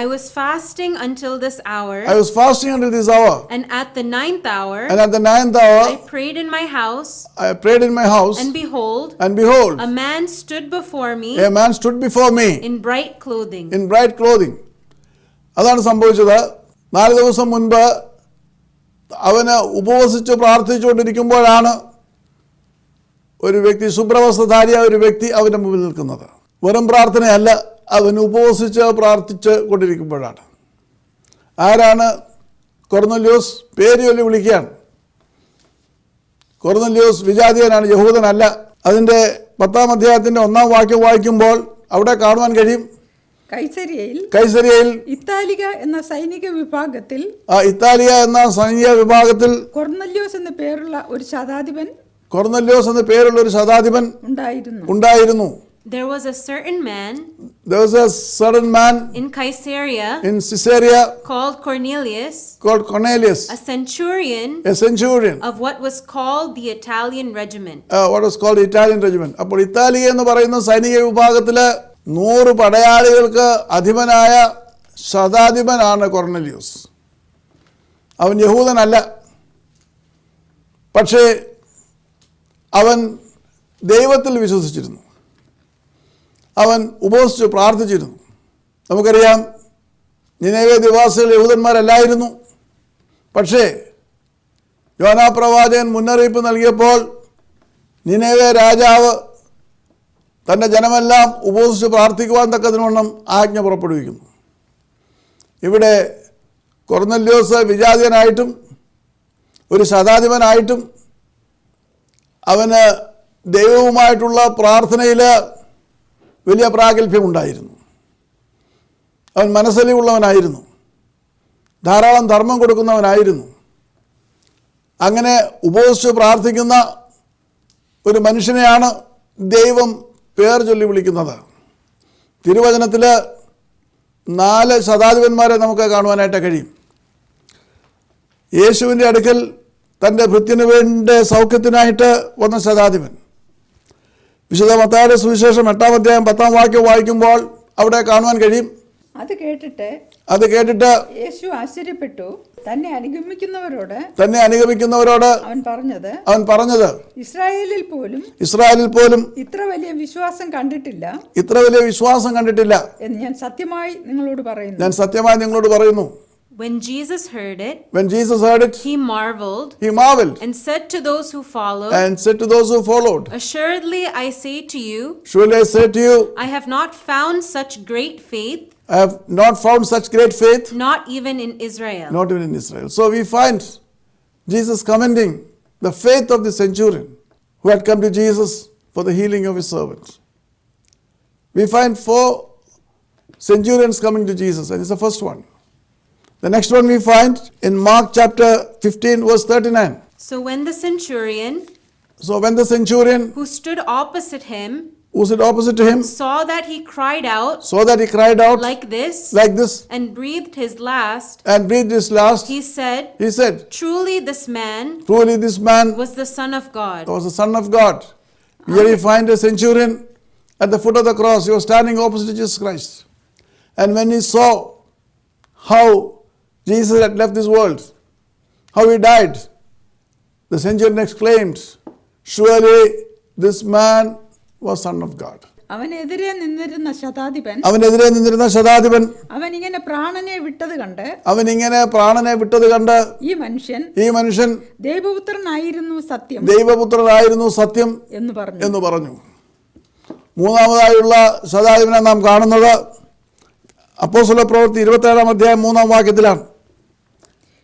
I was fasting until this hour, and at the 9th hour, I prayed in my house, and behold, a man stood before me, in bright clothing. അതാണ് സംഭവിച്ചത്. 4 ദിവസം മുൻപ് അവന് ഉപവസിച്ച് പ്രാർത്ഥിച്ചുകൊണ്ടിരിക്കുമ്പോഴാണ് ഒരു വ്യക്തി, ശുഭ്രവസ്ത്രധാരിയായ ഒരു വ്യക്തി അവൻ്റെ മുമ്പിൽ നിൽക്കുന്നത്. വെറും പ്രാർത്ഥനയല്ല, അവൻ ഉപവസിച്ച് പ്രാർത്ഥിച്ച് കൊണ്ടിരിക്കുമ്പോഴാണ്. ആരാണ്? കൊർന്നല്യോസ്. പേര് ചൊല്ലി വിളിക്കുകയാണ്. കൊർന്നല്യോസ് വിജാതീയനാണ്, യഹൂദനല്ല. അതിൻ്റെ 10-ാം അധ്യായത്തിൻ്റെ 1-ാം വാക്യം വായിക്കുമ്പോൾ അവിടെ കാണുവാൻ കഴിയും, കൈസരിയയിൽ ഇത്താലിക എന്ന സൈനിക വിഭാഗത്തിൽ കൊർന്നല്യോസ് എന്ന പേരുള്ള ഒരു ശതാധിപൻ ഉണ്ടായിരുന്നു. There was a certain man in Caesarea called Cornelius, a centurion of what was called the Italian regiment. അപ്പോൾ ഇറ്റാലിയ എന്ന് പറയുന്ന സൈനിക വിഭാഗത്തിലെ 100 പടയാളികൾക്ക് അധിപനായ ശതാധിപനാണ് കൊർന്നല്യോസ്. അവൻ യഹൂദനല്ല, പക്ഷേ അവൻ ദൈവത്തിൽ വിശ്വസിച്ചിരുന്നു. അവൻ ഉപവസിച്ച് പ്രാർത്ഥിച്ചിരുന്നു. നമുക്കറിയാം, നിനവേ നിവാസികൾ യഹൂദന്മാരല്ലായിരുന്നു. പക്ഷേ യോനാ പ്രവാചകൻ മുന്നറിയിപ്പ് നൽകിയപ്പോൾ നിനവെ രാജാവ് തൻ്റെ ജനമെല്ലാം ഉപവസിച്ച് പ്രാർത്ഥിക്കുവാൻ തക്കതിനോണം ആജ്ഞ പുറപ്പെടുവിക്കുന്നു. ഇവിടെ കൊർന്നല്യോസ് വിജാതീയനായിട്ടും ഒരു ശതാധിപനായിട്ടും അവന് ദൈവവുമായിട്ടുള്ള പ്രാർത്ഥനയിൽ വലിയ പ്രാഗൽഭ്യമുണ്ടായിരുന്നു. അവൻ മനസ്സലിവുള്ളവനായിരുന്നു, ധാരാളം ധർമ്മം കൊടുക്കുന്നവനായിരുന്നു. അങ്ങനെ ഉപവസിച്ച് പ്രാർത്ഥിക്കുന്ന ഒരു മനുഷ്യനെയാണ് ദൈവം പേർ ചൊല്ലി വിളിക്കുന്നത്. തിരുവചനത്തിൽ 4 ശതാധിപന്മാരെ നമുക്ക് കാണുവാനായിട്ട് കഴിയും. യേശുവിൻ്റെ അടുക്കൽ തൻ്റെ ഭൃത്യന് വേണ്ട സൗഖ്യത്തിനായിട്ട് വന്ന ശതാധിപൻ. വിശുദ്ധ മത്തായിയുടെ സുവിശേഷം 8-ാം അധ്യായം 10-ാം വാക്യം വായിക്കുമ്പോൾ അവിടെ കാണുവാൻ കഴിയും. അത് കേട്ടിട്ട് യേശു ആശ്ചര്യപ്പെട്ടു. തന്നെ അനുഗമിക്കുന്നവരോട് അവൻ പറഞ്ഞത് ഇസ്രായേലിൽ പോലും ഇത്ര വലിയ വിശ്വാസം കണ്ടിട്ടില്ല എന്ന് ഞാൻ സത്യമായി നിങ്ങളോട് പറയുന്നു. When Jesus heard it, he marveled and said to those who followed, Assuredly I say to you, I have not found such great faith, not even in Israel. So we find Jesus commending the faith of the centurion who had come to Jesus for the healing of his servant. We find 4 centurions coming to Jesus, and it's the first one. The next one we find in Mark chapter 15 verse 39. So when the centurion who stood opposite him to him saw that he cried out like this and breathed his last, he said, Truly this man was the Son of God. Here we find a centurion at the foot of the cross. He was standing opposite Jesus Christ, and when he saw how Jesus had left this world, how he died, the centurion exclaimed, Surely this man was Son of God. അവനെതിരെ നിന്നിരുന്ന ശതാധിപൻ അവൻ ഇങ്ങനെ പ്രാണനെ വിട്ടത് കണ്ട് ഈ മനുഷ്യൻ ദൈവപുത്രനായിരുന്നു സത്യം എന്ന് പറഞ്ഞു. മൂന്നാമതായുള്ള ശതാധിപനെ നാം കാണുന്നത് അപ്പോസ്തല പ്രവൃത്തി 27-ാം അധ്യായം 3-ാം വാക്യത്തിലാണ്.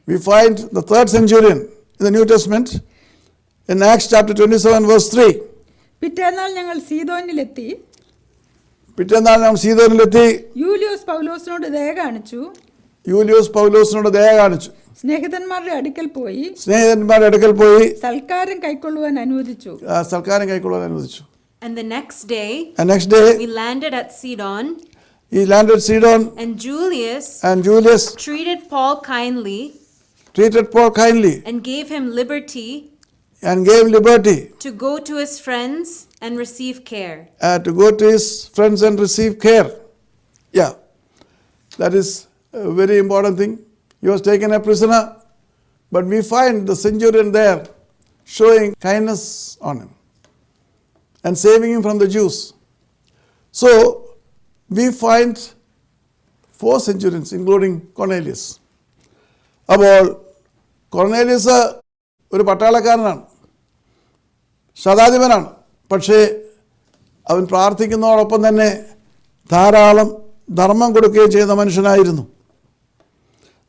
We find the third centurion in the New Testament in Acts chapter 27 verse 3. പിറ്റേന്നാൾ ഞങ്ങൾ സീദോനിലെത്തി. യൂലിയോസ് പൗലോസിനോട് ദയ കാണിച്ചു. സ്നേഹിതന്മാരുടെ അടുക്കൽ പോയി സൽക്കാരം കൈക്കൊള്ളുവാൻ അനുവദിച്ചു. And the next day we landed at Sidon. And Julius treated Paul kindly and gave him liberty to go to his friends and receive care. Yeah, that is a very important thing. He was taken a prisoner, but we find the centurion there showing kindness on him and saving him from the Jews. So we find 4 centurions including Cornelius. അപ്പോൾ കൊർന്നേലിയസ് ഒരു പട്ടാളക്കാരനാണ്, ശതാധിപനാണ്. പക്ഷേ അവൻ പ്രാർത്ഥിക്കുന്നതോടൊപ്പം തന്നെ ധാരാളം ധർമ്മം കൊടുക്കുകയും ചെയ്യുന്ന മനുഷ്യനായിരുന്നു.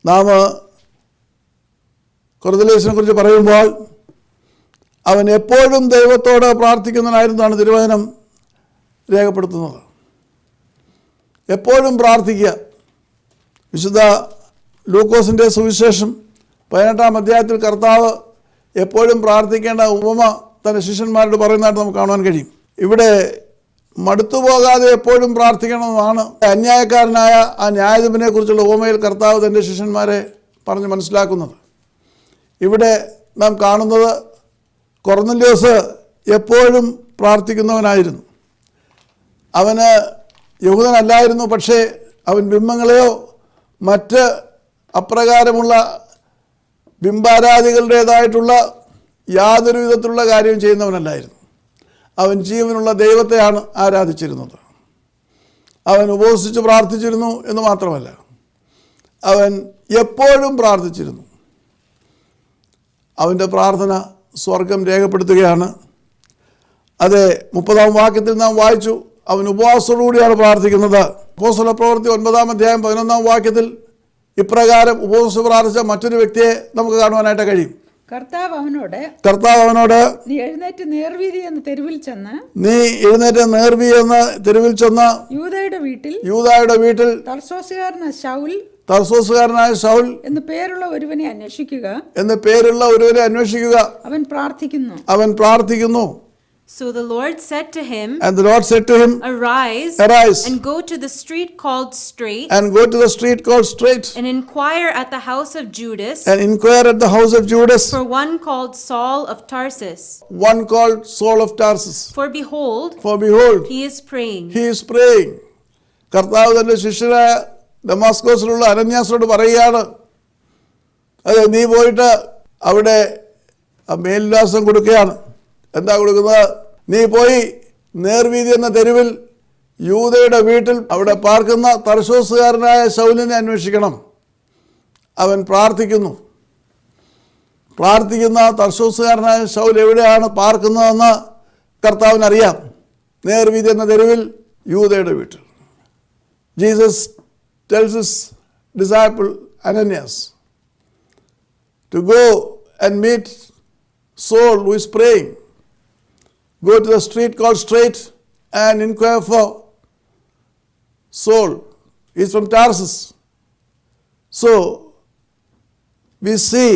നാം കൊർന്നേലിയസിനെ കുറിച്ച് പറയുമ്പോൾ അവൻ എപ്പോഴും ദൈവത്തോട് പ്രാർത്ഥിക്കുന്നവനായിരുന്നാണ് തിരുവചനം രേഖപ്പെടുത്തുന്നത്. എപ്പോഴും പ്രാർത്ഥിക്കുക. വിശുദ്ധ ലൂക്കോസിൻ്റെ സുവിശേഷം 18-ാം അധ്യായത്തിൽ കർത്താവ് എപ്പോഴും പ്രാർത്ഥിക്കേണ്ട ഉപമ തൻ്റെ ശിഷ്യന്മാരോട് പറയുന്നതായിട്ട് നമുക്ക് കാണുവാൻ കഴിയും. ഇവിടെ മടുത്തുപോകാതെ എപ്പോഴും പ്രാർത്ഥിക്കണമെന്നാണ് അന്യായക്കാരനായ ആ ന്യായാധിപനെ കുറിച്ചുള്ള ഉപമയിൽ കർത്താവ് തൻ്റെ ശിഷ്യന്മാരെ പറഞ്ഞ് മനസ്സിലാക്കുന്നത്. ഇവിടെ നാം കാണുന്നത് കൊർന്നല്യോസ് എപ്പോഴും പ്രാർത്ഥിക്കുന്നവനായിരുന്നു. അവന് യഹൂദനല്ലായിരുന്നു, പക്ഷേ അവൻ ബിംബങ്ങളെയോ മറ്റ് അപ്രകാരമുള്ള ബിംബാരാധികളുടേതായിട്ടുള്ള യാതൊരു വിധത്തിലുള്ള കാര്യം ചെയ്യുന്നവനല്ലായിരുന്നു. അവൻ ജീവനുള്ള ദൈവത്തെയാണ് ആരാധിച്ചിരുന്നത്. അവൻ ഉപവസിച്ച് പ്രാർത്ഥിച്ചിരുന്നു എന്ന് മാത്രമല്ല, അവൻ എപ്പോഴും പ്രാർത്ഥിച്ചിരുന്നു. അവൻ്റെ പ്രാർത്ഥന സ്വർഗം രേഖപ്പെടുത്തുകയാണ്. അത് 30-ാം വാക്യത്തിൽ നാം വായിച്ചു. അവൻ ഉപവാസത്തോടുകൂടിയാണ് പ്രാർത്ഥിക്കുന്നത്. അപ്പോസ്തല പ്രവൃത്തി 9-ാം അധ്യായം 11-ാം വാക്യത്തിൽ ഇപ്രകാരം ഉപവസിച്ച് പ്രാർത്ഥിച്ച മറ്റൊരു വ്യക്തിയെ നമുക്ക് കാണുവാനായിട്ട് കഴിയും. കർത്താവ് അവനോട് നീ എഴുന്നേറ്റ് നേർവീതി എന്ന തെരുവിൽ ചെന്ന് യൂദായുടെ വീട്ടിൽ തർസോസുകാരനായ ശൗൽ എന്ന് പേരുള്ള ഒരുവനെ അന്വേഷിക്കുക. അവൻ പ്രാർത്ഥിക്കുന്നു. So the Lord said to him, Arise, and go to the street called Straight, and inquire at the house of Judas, for one called Saul of Tarsus. For behold, he is praying. കർത്താവ് തന്റെ ശിഷ്യരായ ദമാസ്കോസിലുള്ള അനന്യാസിനോട് പറയുകയാണ്, അതെ, നീ പോയിട്ട് അവിടെ മേൽവിലാസം കൊടുക്കുകയാണ്. എന്താ കൊടുക്കുന്നത്? നീ പോയി നേർവീതി എന്ന തെരുവിൽ യൂദയുടെ വീട്ടിൽ അവിടെ പാർക്കുന്ന തർശോസുകാരനായ ശൗലിനെ അന്വേഷിക്കണം. അവൻ പ്രാർത്ഥിക്കുന്ന തർശോസുകാരനായ ശൗൽ എവിടെയാണ് പാർക്കുന്നതെന്ന് കർത്താവിനറിയാം. നേർവീതി എന്ന തെരുവിൽ യൂദയുടെ വീട്ടിൽ. Jesus tells his disciple Ananias to go and meet Saul who is praying. Go to the street called Straight and inquire for Saul. He is from Tarsus. So we see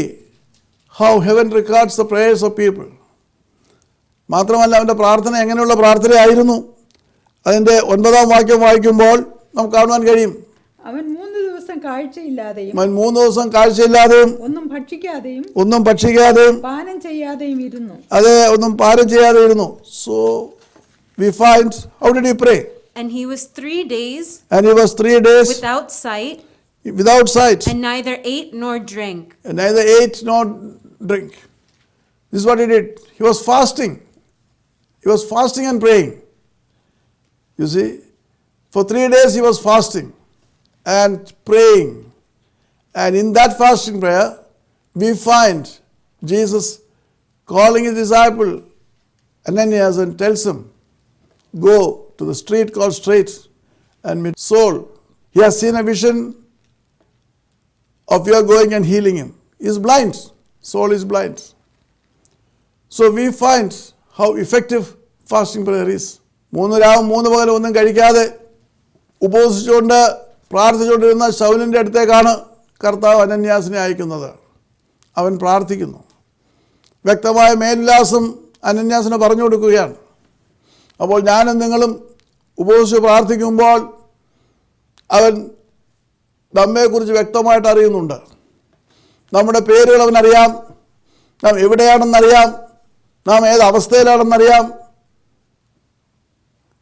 how heaven records the prayers of people. മാത്രമല്ല അവൻ്റെ പ്രാർത്ഥന എങ്ങനെയുള്ള പ്രാർത്ഥനയായിരുന്നു. അതിൻ്റെ 9-ാം വാക്യം വായിക്കുമ്പോൾ നമുക്ക് കാണുവാൻ കഴിയും. അവൻ 3 ദിവസം കാഴ്ചയില്ലാതെയും ഒന്നും ഭക്ഷിക്കാതെയും പാനം ചെയ്യാതെയും ഇരുന്നു. അതെ, ഒന്നും പാനം ചെയ്യാതെ ഇരുന്നു. So we find, how did he pray? And he was 3 days without sight, and neither ate nor drank. This is what he did. He was fasting and praying. You see, for 3 days he was fasting and praying, and in that fasting prayer we find Jesus calling his disciple Ananias and tells him, go to the street called Straight and meet Saul. He has seen a vision of your going and healing him. He is blind. Saul is blind. So we find how effective fasting prayer is. 3 രാവും 3 പകലും ഒന്നും കഴിക്കാതെ ഉപവസിച്ചുകൊണ്ട് പ്രാർത്ഥിച്ചുകൊണ്ടിരുന്ന ശൗലിൻ്റെ അടുത്തേക്കാണ് കർത്താവ് അനന്യാസിനെ അയക്കുന്നത്. അവൻ പ്രാർത്ഥിക്കുന്നു. വ്യക്തമായ മേൽവിലാസം അനന്യാസിനെ പറഞ്ഞു കൊടുക്കുകയാണ്. അപ്പോൾ ഞാനും നിങ്ങളും ഉപവസിച്ച് പ്രാർത്ഥിക്കുമ്പോൾ അവൻ നമ്മെക്കുറിച്ച് വ്യക്തമായിട്ട് അറിയുന്നുണ്ട്. നമ്മുടെ പേരുകൾ അവനറിയാം, നാം എവിടെയാണെന്നറിയാം, നാം ഏത് അവസ്ഥയിലാണെന്നറിയാം.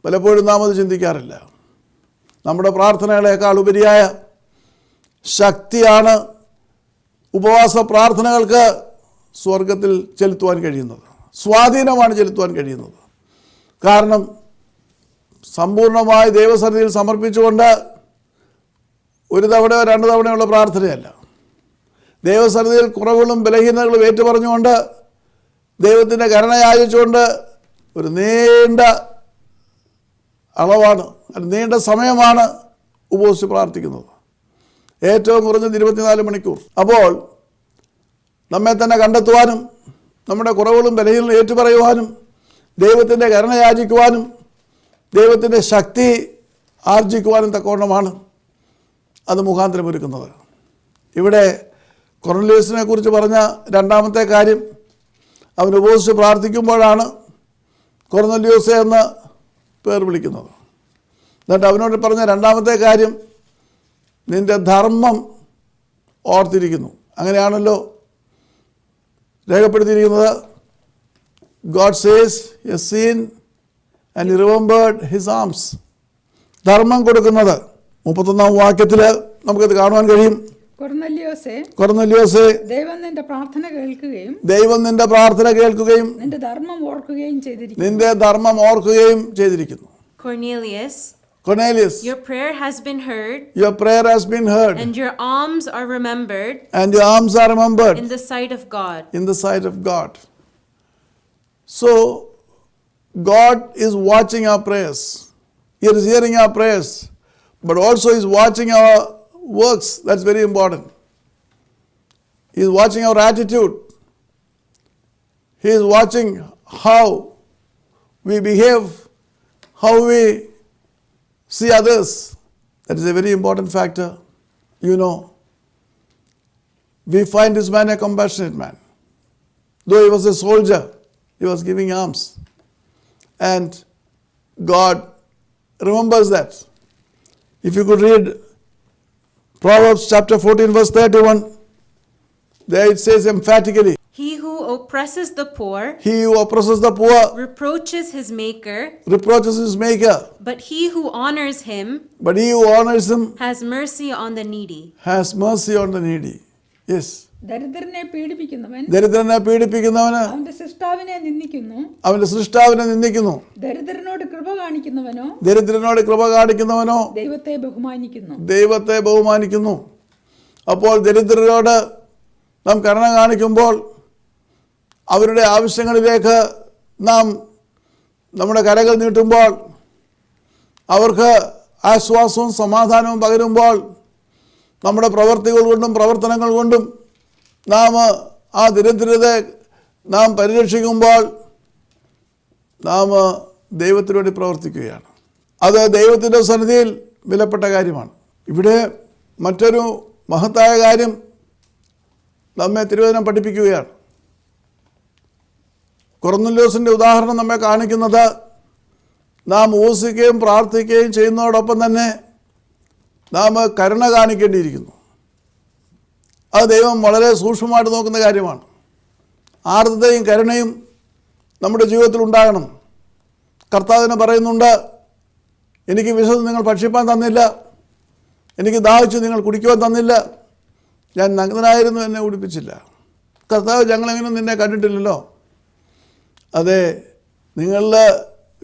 പലപ്പോഴും നാം അത് ചിന്തിക്കാറില്ല. നമ്മുടെ പ്രാർത്ഥനകളേക്കാൾ ഉപരിയായ ശക്തിയാണ് ഉപവാസ പ്രാർത്ഥനകൾക്ക് സ്വർഗത്തിൽ ചെലുത്തുവാൻ കഴിയുന്നത്, സ്വാധീനമാണ് ചെലുത്തുവാൻ കഴിയുന്നത്. കാരണം സമ്പൂർണ്ണമായി ദൈവസന്നിധിയിൽ സമർപ്പിച്ചുകൊണ്ട് 1 തവണയോ 2 തവണയുള്ള പ്രാർത്ഥനയല്ല. ദൈവസന്നിധിയിൽ കുറവുകളും ബലഹീനതകളും ഏറ്റുപറഞ്ഞുകൊണ്ട് ദൈവത്തിൻ്റെ കരുണ യാചിച്ചുകൊണ്ട് ഒരു നീണ്ട അളവാണ്, നീണ്ട സമയമാണ് ഉപവസിച്ച് പ്രാർത്ഥിക്കുന്നത്. ഏറ്റവും കുറഞ്ഞത് 24 മണിക്കൂർ. അപ്പോൾ നമ്മെ തന്നെ കണ്ടെത്തുവാനും നമ്മുടെ കുറവുകളും ബലഹീനതകളും ഏറ്റുപറയുവാനും ദൈവത്തിൻ്റെ കരുണ യാചിക്കുവാനും ദൈവത്തിൻ്റെ ശക്തി ആർജിക്കുവാനും തക്കവണ്ണമാണ് അത് മുഖാന്തരമൊരുക്കുന്നത്. ഇവിടെ കൊർന്നേലിയോസിനെ കുറിച്ച് പറഞ്ഞ 2ാമത്തെ കാര്യം, അവൻ ഉപവസിച്ച് പ്രാർത്ഥിക്കുമ്പോഴാണ് കൊർന്നേലിയോസേ എന്ന് പേർ വിളിക്കുന്നത്. എന്നിട്ട് അവനോട് പറഞ്ഞ 2ാമത്തെ കാര്യം, നിന്റെ ധർമ്മം ഓർത്തിരിക്കുന്നു. അങ്ങനെയാണല്ലോ രേഖപ്പെടുത്തിയിരിക്കുന്നത്. God says he has seen and he remembered his alms. ധർമ്മം കൊടുക്കുന്നത് 31-ാം വാക്യത്തിൽ നമുക്കത് കാണുവാൻ കഴിയും. കൊർന്നേലിയോസേ, ദൈവം നിന്റെ പ്രാർത്ഥന കേൾക്കുകയും നിന്റെ ധർമ്മം ഓർക്കുകയും ചെയ്തിരിക്കുന്നു. Cornelius, your prayer has been heard, your prayer has been heard, and your alms are remembered and your alms are remembered in the sight of God. in the sight of God. So, God is watching our prayers. He is hearing our prayers, but also He is watching our works. That's very important. He is watching our attitude. He is watching how we behave, how we see others. That is a very important factor. You know, we find this man a compassionate man. Though he was a soldier, he was giving alms. And God remembers that. If you could read Proverbs chapter 14 verse 31, there it says emphatically, He who oppresses the poor he who oppresses the poor reproaches his maker, reproaches his maker, but he who honors him but he who honors him has mercy on the needy. has mercy on the needy. Yes. ദരിദ്രനെ പീഡിപ്പിക്കുന്നവൻ ദരിദ്രനെ പീഡിപ്പിക്കുന്നവന് അവന്റെ സൃഷ്ടാവിനെ നിന്ദിക്കുന്നു. അവന്റെ സൃഷ്ടാവിനെ നിന്ദിക്കുന്നു. ദരിദ്രനോട് കൃപ കാണിക്കുന്നവനോ ദരിദ്രനോട് കൃപ കാണിക്കുന്നവനോ ദൈവത്തെ ബഹുമാനിക്കുന്നു. ദൈവത്തെ ബഹുമാനിക്കുന്നു. അപ്പോൾ ദരിദ്രരോട് നാം കരുണ കാണിക്കുമ്പോൾ അവരുടെ ആവശ്യങ്ങളിലേക്ക് നാം നമ്മുടെ കരകൾ നീട്ടുമ്പോൾ അവർക്ക് ആശ്വാസവും സമാധാനവും പകരുമ്പോൾ നമ്മുടെ പ്രവർത്തികൾ കൊണ്ടും പ്രവർത്തനങ്ങൾ കൊണ്ടും നാം ആ ദരിദ്രരെ നാം പരിരക്ഷിക്കുമ്പോൾ നാം ദൈവത്തിനു വേണ്ടി പ്രവർത്തിക്കുകയാണ്. അത് ദൈവത്തിൻ്റെ സന്നിധിയിൽ വിലപ്പെട്ട കാര്യമാണ്. ഇവിടെ മറ്റൊരു മഹത്തായ കാര്യം നമ്മെ തിരുവചനം പഠിപ്പിക്കുകയാണ്. കൊർന്നല്യോസിൻ്റെ ഉദാഹരണം നമ്മെ കാണിക്കുന്നത് നാം ഉപവസിക്കുകയും പ്രാർത്ഥിക്കുകയും ചെയ്യുന്നതോടൊപ്പം തന്നെ നാം കരുണ കാണിക്കേണ്ടിയിരിക്കുന്നു. അത് ദൈവം വളരെ സൂക്ഷ്മമായിട്ട് നോക്കുന്ന കാര്യമാണ്. ആർദ്രതയും കരുണയും നമ്മുടെ ജീവിതത്തിൽ ഉണ്ടാകണം. കർത്താവിനെ പറയുന്നുണ്ട്, എനിക്ക് വിശന്ന് നിങ്ങൾ ഭക്ഷിപ്പാൻ തന്നില്ല, എനിക്ക് ദാഹിച്ചു നിങ്ങൾ കുടിക്കുവാൻ തന്നില്ല, ഞാൻ നഗ്നനായിരുന്നു എന്നെ ഉടുപ്പിച്ചില്ല. കർത്താവ് ഞങ്ങളെങ്ങനെ നിന്നെ കണ്ടിട്ടില്ലല്ലോ. അതെ, നിങ്ങളുടെ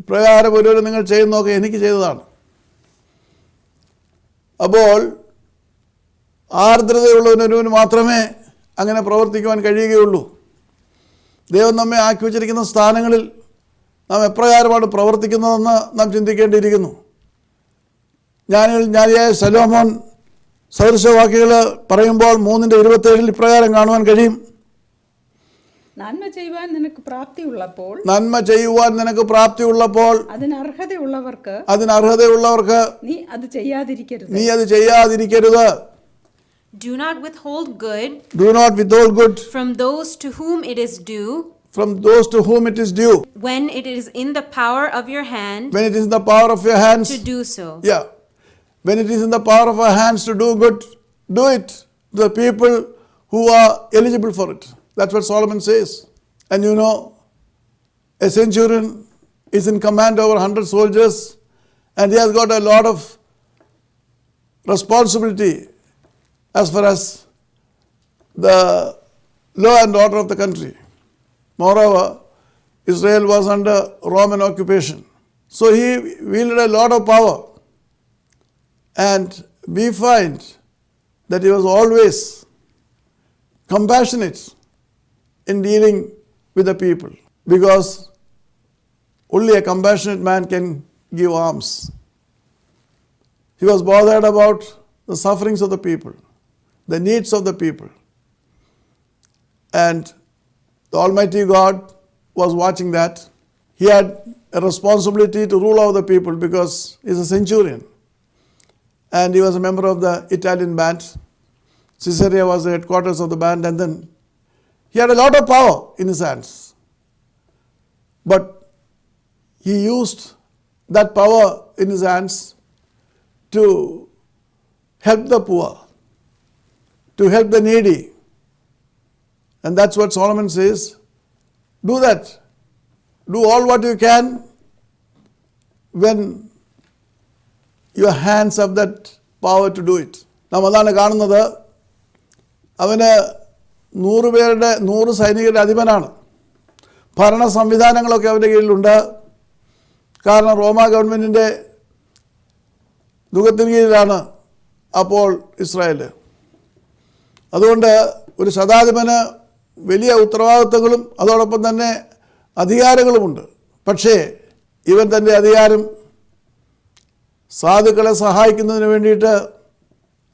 പ്രകാരം ഒരു നിങ്ങൾ ചെയ്യുന്നതൊക്കെ എനിക്ക് ചെയ്തതാണ്. അപ്പോൾ ആർദ്രതയുള്ളവനൊരുവന് മാത്രമേ അങ്ങനെ പ്രവർത്തിക്കുവാൻ കഴിയുകയുള്ളൂ. ദൈവം നമ്മെ ആക്കി വച്ചിരിക്കുന്ന സ്ഥാനങ്ങളിൽ നാം എപ്രകാരമാണ് പ്രവർത്തിക്കുന്നതെന്ന് നാം ചിന്തിക്കേണ്ടിയിരിക്കുന്നു. ജ്ഞാനിയായ ശലോമോൻ സദൃശവാക്യങ്ങൾ പറയുമ്പോൾ 3:27 ഇപ്രകാരം കാണുവാൻ കഴിയും. നന്മ ചെയ്യുവാൻ നിനക്ക് പ്രാപ്തിയുള്ളപ്പോൾ അതിന് അർഹതയുള്ളവർക്ക് നീ അത് ചെയ്യാതിരിക്കരുത്. Do not withhold good from those to whom it is due when it is in the power of your hand to do so. Yeah. When it is in the power of our hands to do good, do it to the people who are eligible for it. That's what Solomon says. And you know, a centurion is in command over 100 soldiers, and he has got a lot of responsibility as far as the law and order of the country. Moreover, Israel was under Roman occupation. So he wielded a lot of power. And we find that he was always compassionate in dealing with the people, because only a compassionate man can give alms. He was bothered about the sufferings of the people, the needs of the people. And the Almighty God was watching that. He had a responsibility to rule over the people because he's a centurion. And he was a member of the Italian band. Caesarea was the headquarters of the band, and then he had a lot of power in his hands. But he used that power in his hands to help the poor, to help the needy. And that's what Solomon says. Do that. Do all what you can when your hands have that power to do it. നാം അതാണ് കാണുന്നത്. അവന് 100 സൈനികരുടെ അധിപനാണ്. ഭരണ സംവിധാനങ്ങളൊക്കെ അവൻ്റെ കീഴിലുണ്ട്. കാരണം റോമ ഗവൺമെൻറ്റിൻ്റെ നുകത്തിന് കീഴിലാണ് അപ്പോൾ ഇസ്രായേൽ. അതുകൊണ്ട് ഒരു ശതാധിപന് വലിയ ഉത്തരവാദിത്തങ്ങളും അതോടൊപ്പം തന്നെ അധികാരങ്ങളുമുണ്ട്. പക്ഷേ ഇവൻ തൻ്റെ അധികാരം സാധുക്കളെ സഹായിക്കുന്നതിന് വേണ്ടിയിട്ട്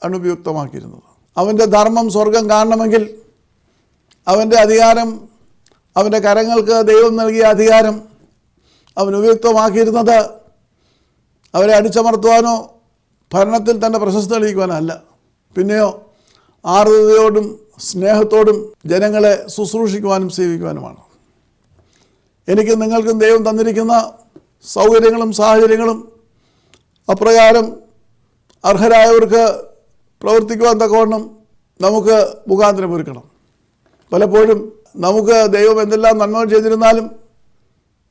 ആണ് ഉപയുക്തമാക്കിയിരുന്നത്. അവൻ്റെ ധർമ്മം സ്വർഗം കാണണമെങ്കിൽ അവൻ്റെ അധികാരം, അവൻ്റെ കരങ്ങൾക്ക് ദൈവം നൽകിയ അധികാരം അവൻ ഉപയുക്തമാക്കിയിരുന്നത് അവരെ അടിച്ചമർത്തുവാനോ ഭരണത്തിൽ തന്നെ പ്രശസ്തി തെളിയിക്കുവാനോ അല്ല, പിന്നെയോ ആർദ്രതയോടും സ്നേഹത്തോടും ജനങ്ങളെ ശുശ്രൂഷിക്കുവാനും സേവിക്കുവാനുമാണ്. എനിക്കും നിങ്ങൾക്കും ദൈവം തന്നിരിക്കുന്ന സൗകര്യങ്ങളും സാഹചര്യങ്ങളും അപ്രകാരം അർഹരായവർക്ക് പ്രവർത്തിക്കുവാൻ തക്കവണ്ണം നമുക്ക് മുഖാന്തരമൊരുക്കണം. പലപ്പോഴും നമുക്ക് ദൈവം എന്തെല്ലാം നന്മകൾ ചെയ്തിരുന്നാലും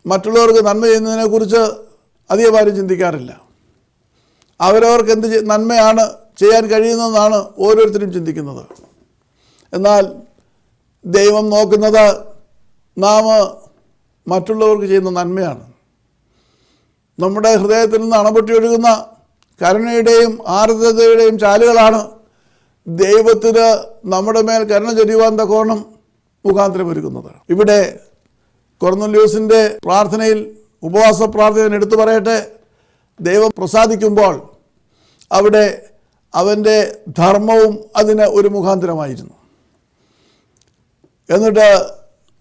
മറ്റുള്ളവർക്ക് നന്മ ചെയ്യുന്നതിനെക്കുറിച്ച് അധികമാരും ചിന്തിക്കാറില്ല. അവരവർക്ക് എന്ത് നന്മയാണ് ചെയ്യാൻ കഴിയുന്നതെന്നാണ് ഓരോരുത്തരും ചിന്തിക്കുന്നത്. എന്നാൽ ദൈവം നോക്കുന്നത് നാം മറ്റുള്ളവർക്ക് ചെയ്യുന്ന നന്മയാണ്. നമ്മുടെ ഹൃദയത്തിൽ നിന്ന് അണപൊട്ടി ഒഴുകുന്ന കരുണയുടെയും ആർദ്രതയുടെയും ചാലുകളാണ് ദൈവത്തിന് നമ്മുടെ മേൽ കരുണ ചൊരിയുവാൻ തക്കോണം മുഖാന്തരമൊരുക്കുന്നത്. ഇവിടെ കൊർന്നല്യോസിൻ്റെ പ്രാർത്ഥനയിൽ, ഉപവാസ പ്രാർത്ഥനയിൽ എടുത്തു പറയട്ടെ, ദൈവം പ്രസാദിക്കുമ്പോൾ അവിടെ അവൻ്റെ ധർമ്മവും അതിന് ഒരു മുഖാന്തരമായിരുന്നു. എന്നിട്ട്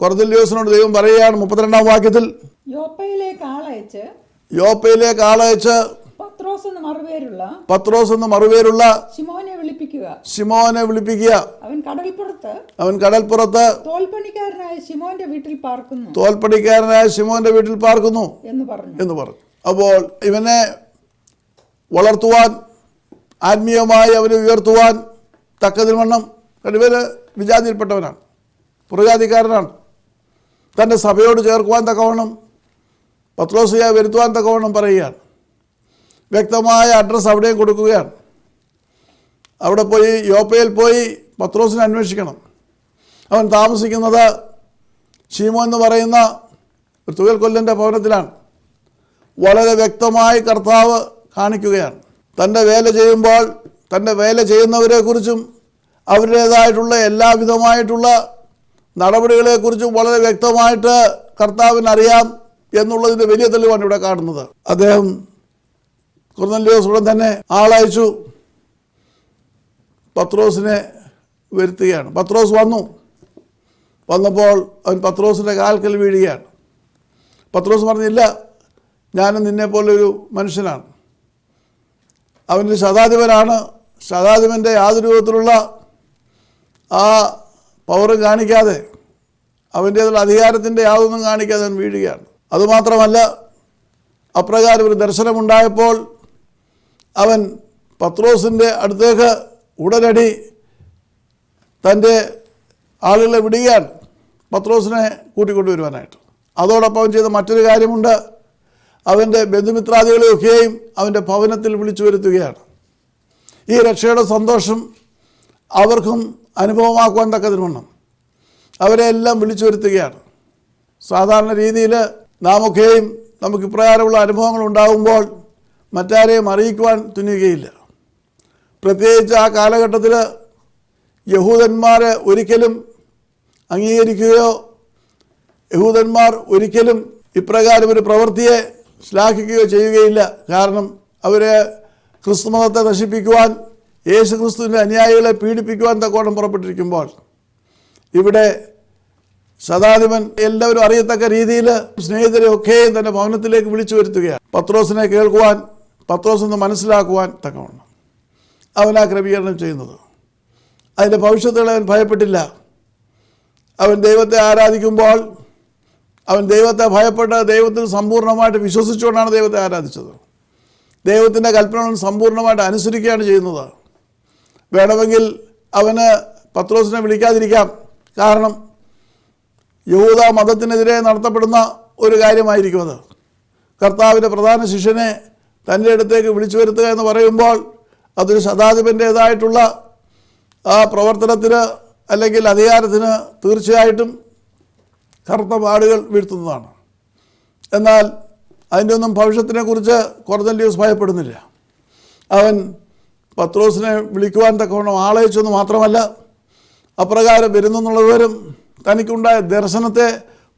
കൊർന്നല്യോസിനോട് ദൈവം പറയുകയാണ് 32-ാം വാക്യത്തിൽ, യോപ്പയിലേക്ക് ആളയച്ച് പത്രോസ് എന്ന് മറുപേരുള്ള ശിമോനെ വിളിപ്പിക്കുക. അവൻ കടൽപ്പുറത്ത് തോൽപ്പണിക്കാരനായ ശിമോന്റെ വീട്ടിൽ പാർക്കുന്നു എന്ന് പറഞ്ഞു. അപ്പോൾ ഇവനെ വളർത്തുവാൻ, ആത്മീയമായി അവനെ ഉയർത്തുവാൻ തക്കതിൽവണ്ണം, ഇവന് വിജാതിയിൽപ്പെട്ടവനാണ്, പുറജാതിക്കാരനാണ്. തൻ്റെ സഭയോട് ചേർക്കുവാൻ തക്കവണ്ണം, പത്രോസിനെ വരുത്തുവാൻ തക്കവണ്ണം പറയുകയാണ്. വ്യക്തമായ അഡ്രസ്സ് അവിടെയും കൊടുക്കുകയാണ്. അവിടെ പോയി, യോപ്പയിൽ പോയി പത്രോസിനെ അന്വേഷിക്കണം. അവൻ താമസിക്കുന്നത് ശീമോൻ എന്ന് പറയുന്ന ഒരു തുകൽ കൊല്ലൻ്റെ ഭവനത്തിലാണ്. വളരെ വ്യക്തമായി കർത്താവ് കാണിക്കുകയാണ്. തൻ്റെ വേല ചെയ്യുമ്പോൾ തൻ്റെ വേല ചെയ്യുന്നവരെക്കുറിച്ചും അവരുടേതായിട്ടുള്ള എല്ലാവിധമായിട്ടുള്ള നടപടികളെക്കുറിച്ചും വളരെ വ്യക്തമായിട്ട് കർത്താവിന് അറിയാം എന്നുള്ളതിൻ്റെ വലിയ തെളിവാണ് ഇവിടെ കാണുന്നത്. അദ്ദേഹം കൊർന്നല്യോസ് ഉടൻ തന്നെ ആളയച്ചു പത്രോസിനെ വരുത്തുകയാണ്. പത്രോസ് വന്നപ്പോൾ അവൻ പത്രോസിൻ്റെ കാൽക്കൽ വീഴുകയാണ്. പത്രോസ് പറഞ്ഞില്ല, ഞാനും നിന്നെപ്പോലൊരു മനുഷ്യനാണ്. അവൻ്റെ ശതാധിപനാണ്. ശതാധിപൻ്റെ യാതൊരു രൂപത്തിലുള്ള ആ പവർ കാണിക്കാതെ, അവൻ്റേതുള്ള അധികാരത്തിൻ്റെ യാതൊന്നും കാണിക്കാതെ അവൻ വീഴുകയാണ്. അതുമാത്രമല്ല, അപ്രകാരം ഒരു ദർശനമുണ്ടായപ്പോൾ അവൻ പത്രോസിൻ്റെ അടുത്തേക്ക് ഉടനടി തൻ്റെ ആളുകളെ വിടുകയാണ് പത്രോസിനെ കൂട്ടിക്കൊണ്ടുവരുവാനായിട്ട്. അതോടൊപ്പം അവൻ ചെയ്ത മറ്റൊരു കാര്യമുണ്ട്. അവൻ്റെ ബന്ധുമിത്രാദികളെയൊക്കെയും അവൻ്റെ ഭവനത്തിൽ വിളിച്ചു വരുത്തുകയാണ്. ഈ രക്ഷയുടെ സന്തോഷം അവർക്കും അനുഭവമാക്കുവാൻ തക്കതിനുവണ്ണം അവരെ എല്ലാം വിളിച്ചു വരുത്തുകയാണ്. സാധാരണ രീതിയിൽ നാമൊക്കെയും നമുക്ക് ഇപ്രകാരമുള്ള അനുഭവങ്ങൾ ഉണ്ടാകുമ്പോൾ മറ്റാരെയും അറിയിക്കുവാൻ തുനിയുകയില്ല. പ്രത്യേകിച്ച് ആ കാലഘട്ടത്തിൽ യഹൂദന്മാർ ഒരിക്കലും അംഗീകരിക്കുകയോ യഹൂദന്മാർ ഒരിക്കലും ഇപ്രകാരം ഒരു പ്രവൃത്തിയെ ശ്ലാഘിക്കുകയോ ചെയ്യുകയില്ല. കാരണം അവർ ക്രിസ്തുമതത്തെ നശിപ്പിക്കുവാൻ, യേശു ക്രിസ്തുവിൻ്റെ അനുയായികളെ പീഡിപ്പിക്കുവാൻ തക്കോണം പുറപ്പെട്ടിരിക്കുമ്പോൾ ഇവിടെ ശതാധിപൻ എല്ലാവരും അറിയത്തക്ക രീതിയിൽ സ്നേഹിതരെ ഒക്കെയും തൻ്റെ ഭവനത്തിലേക്ക് വിളിച്ചു വരുത്തുകയാണ്. പത്രോസിനെ കേൾക്കുവാൻ, പത്രോസെന്ന് മനസ്സിലാക്കുവാൻ തക്കവണ്ണം അവൻ ആ ക്രമീകരണം ചെയ്യുന്നത്. അതിൻ്റെ ഭവിഷ്യത്തുകളെ അവൻ ഭയപ്പെട്ടില്ല. അവൻ ദൈവത്തെ ആരാധിക്കുമ്പോൾ അവൻ ദൈവത്തെ ഭയപ്പെട്ട് ദൈവത്തിൽ സമ്പൂർണ്ണമായിട്ട് വിശ്വസിച്ചുകൊണ്ടാണ് ദൈവത്തെ ആരാധിച്ചത്. ദൈവത്തിൻ്റെ കൽപ്പനകൾ സമ്പൂർണ്ണമായിട്ട് അനുസരിക്കുകയാണ് ചെയ്യുന്നത്. വേണമെങ്കിൽ അവന് പത്രോസിനെ വിളിക്കാതിരിക്കാം. കാരണം യഹൂദ മതത്തിനെതിരെ നടത്തപ്പെടുന്ന ഒരു കാര്യമായിരിക്കും അത്. കർത്താവിൻ്റെ പ്രധാന ശിഷ്യനെ തൻ്റെ അടുത്തേക്ക് വിളിച്ചു വരുത്തുക എന്ന് പറയുമ്പോൾ അതൊരു ശതാധിപൻ്റേതായിട്ടുള്ള ആ പ്രവർത്തനത്തിന് അല്ലെങ്കിൽ അധികാരത്തിന് തീർച്ചയായിട്ടും കറുത്ത പാടുകൾ വീഴ്ത്തുന്നതാണ്. എന്നാൽ അതിൻ്റെ ഒന്നും ഭവിഷ്യത്തിനെക്കുറിച്ച് കൊർന്നല്യോസ് ഭയപ്പെടുന്നില്ല. അവൻ പത്രോസിനെ വിളിക്കുവാൻ തക്കവണ്ണം ആളയച്ചെന്ന് മാത്രമല്ല, അപ്രകാരം വരുന്നെന്നുള്ള വിവരം തനിക്കുണ്ടായ ദർശനത്തെ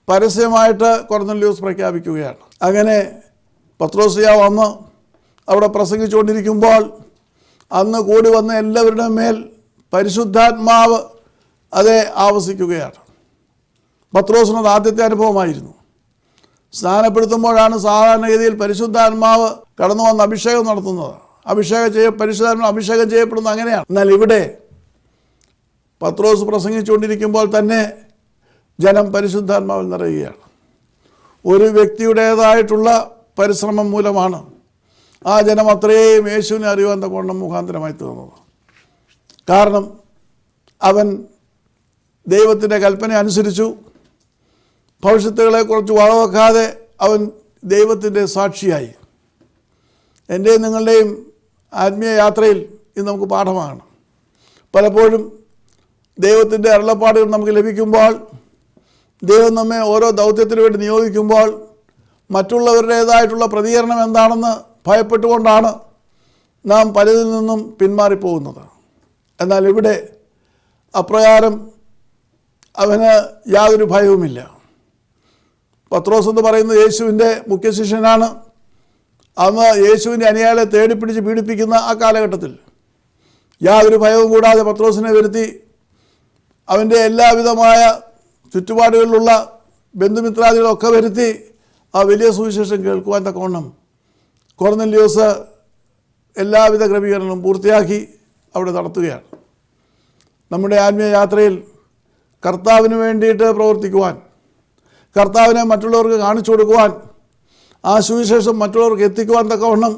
പരസ്യമായിട്ട് കൊർന്നല്യോസ് പ്രഖ്യാപിക്കുകയാണ്. അങ്ങനെ പത്രോസിയ വന്ന് അവിടെ പ്രസംഗിച്ചുകൊണ്ടിരിക്കുമ്പോൾ അന്ന് കൂടി വന്ന എല്ലാവരുടെയും മേൽ പരിശുദ്ധാത്മാവ് അതേ ആവസിക്കുകയാണ്. പത്രോസിനത് ആദ്യത്തെ അനുഭവമായിരുന്നു. സ്നാനപ്പെടുത്തുമ്പോഴാണ് സാധാരണഗതിയിൽ പരിശുദ്ധാത്മാവ് കടന്നു വന്ന് അഭിഷേകം നടത്തുന്നത്. പരിശുദ്ധാത്മാവ് അഭിഷേകം ചെയ്യപ്പെടുന്നത് അങ്ങനെയാണ്. എന്നാൽ ഇവിടെ പത്രോസ് പ്രസംഗിച്ചുകൊണ്ടിരിക്കുമ്പോൾ തന്നെ ജനം പരിശുദ്ധാത്മാവിൽ നിറയുകയാണ്. ഒരു വ്യക്തിയുടേതായിട്ടുള്ള പരിശ്രമം മൂലമാണ് ആ ജനം അത്രയും യേശുവിനെ അറിയുവാൻ തക്കവണ്ണം മുഖാന്തരമായി തീർന്നത്. കാരണം അവൻ ദൈവത്തിൻ്റെ കൽപ്പന അനുസരിച്ചു. ഭവിഷ്യത്തുകളെക്കുറിച്ച് വകവെക്കാതെ അവൻ ദൈവത്തിൻ്റെ സാക്ഷിയായി. എൻ്റെയും നിങ്ങളുടെയും ആത്മീയ യാത്രയിൽ ഇത് നമുക്ക് പാഠമാണ്. പലപ്പോഴും ദൈവത്തിൻ്റെ അരുളപ്പാടുകൾ നമുക്ക് ലഭിക്കുമ്പോൾ, ദൈവം നമ്മെ ഓരോ ദൗത്യത്തിനു വേണ്ടി നിയോഗിക്കുമ്പോൾ മറ്റുള്ളവരുടേതായിട്ടുള്ള പ്രതികരണം എന്താണെന്ന് ഭയപ്പെട്ടുകൊണ്ടാണ് നാം പലതിൽ നിന്നും പിന്മാറിപ്പോകുന്നത്. എന്നാൽ ഇവിടെ അപ്രകാരം അവന് യാതൊരു ഭയവുമില്ല. പത്രോസ് എന്ന് പറയുന്നത് യേശുവിൻ്റെ മുഖ്യശിഷ്യനാണ്. അന്ന് യേശുവിൻ്റെ അനുയായികളെ തേടിപ്പിടിച്ച് പീഡിപ്പിക്കുന്ന ആ കാലഘട്ടത്തിൽ യാതൊരു ഭയവും കൂടാതെ പത്രോസിനെ വരുത്തി അവൻ്റെ എല്ലാവിധമായ ചുറ്റുപാടുകളിലുള്ള ബന്ധുമിത്രാദികളൊക്കെ വരുത്തി ആ വലിയ സുവിശേഷം കേൾക്കുവാൻ തക്കവണ്ണം കൊർന്നല്യോസ് എല്ലാവിധ ക്രമീകരണങ്ങളും പൂർത്തിയാക്കി അവിടെ നടത്തുകയാണ്. നമ്മുടെ ആത്മീയ യാത്രയിൽ കർത്താവിന് വേണ്ടിയിട്ട് പ്രവർത്തിക്കുവാൻ, കർത്താവിനെ മറ്റുള്ളവർക്ക് കാണിച്ചു കൊടുക്കുവാൻ, ആ സുവിശേഷം മറ്റുള്ളവർക്ക് എത്തിക്കുവാൻ തക്കവണ്ണം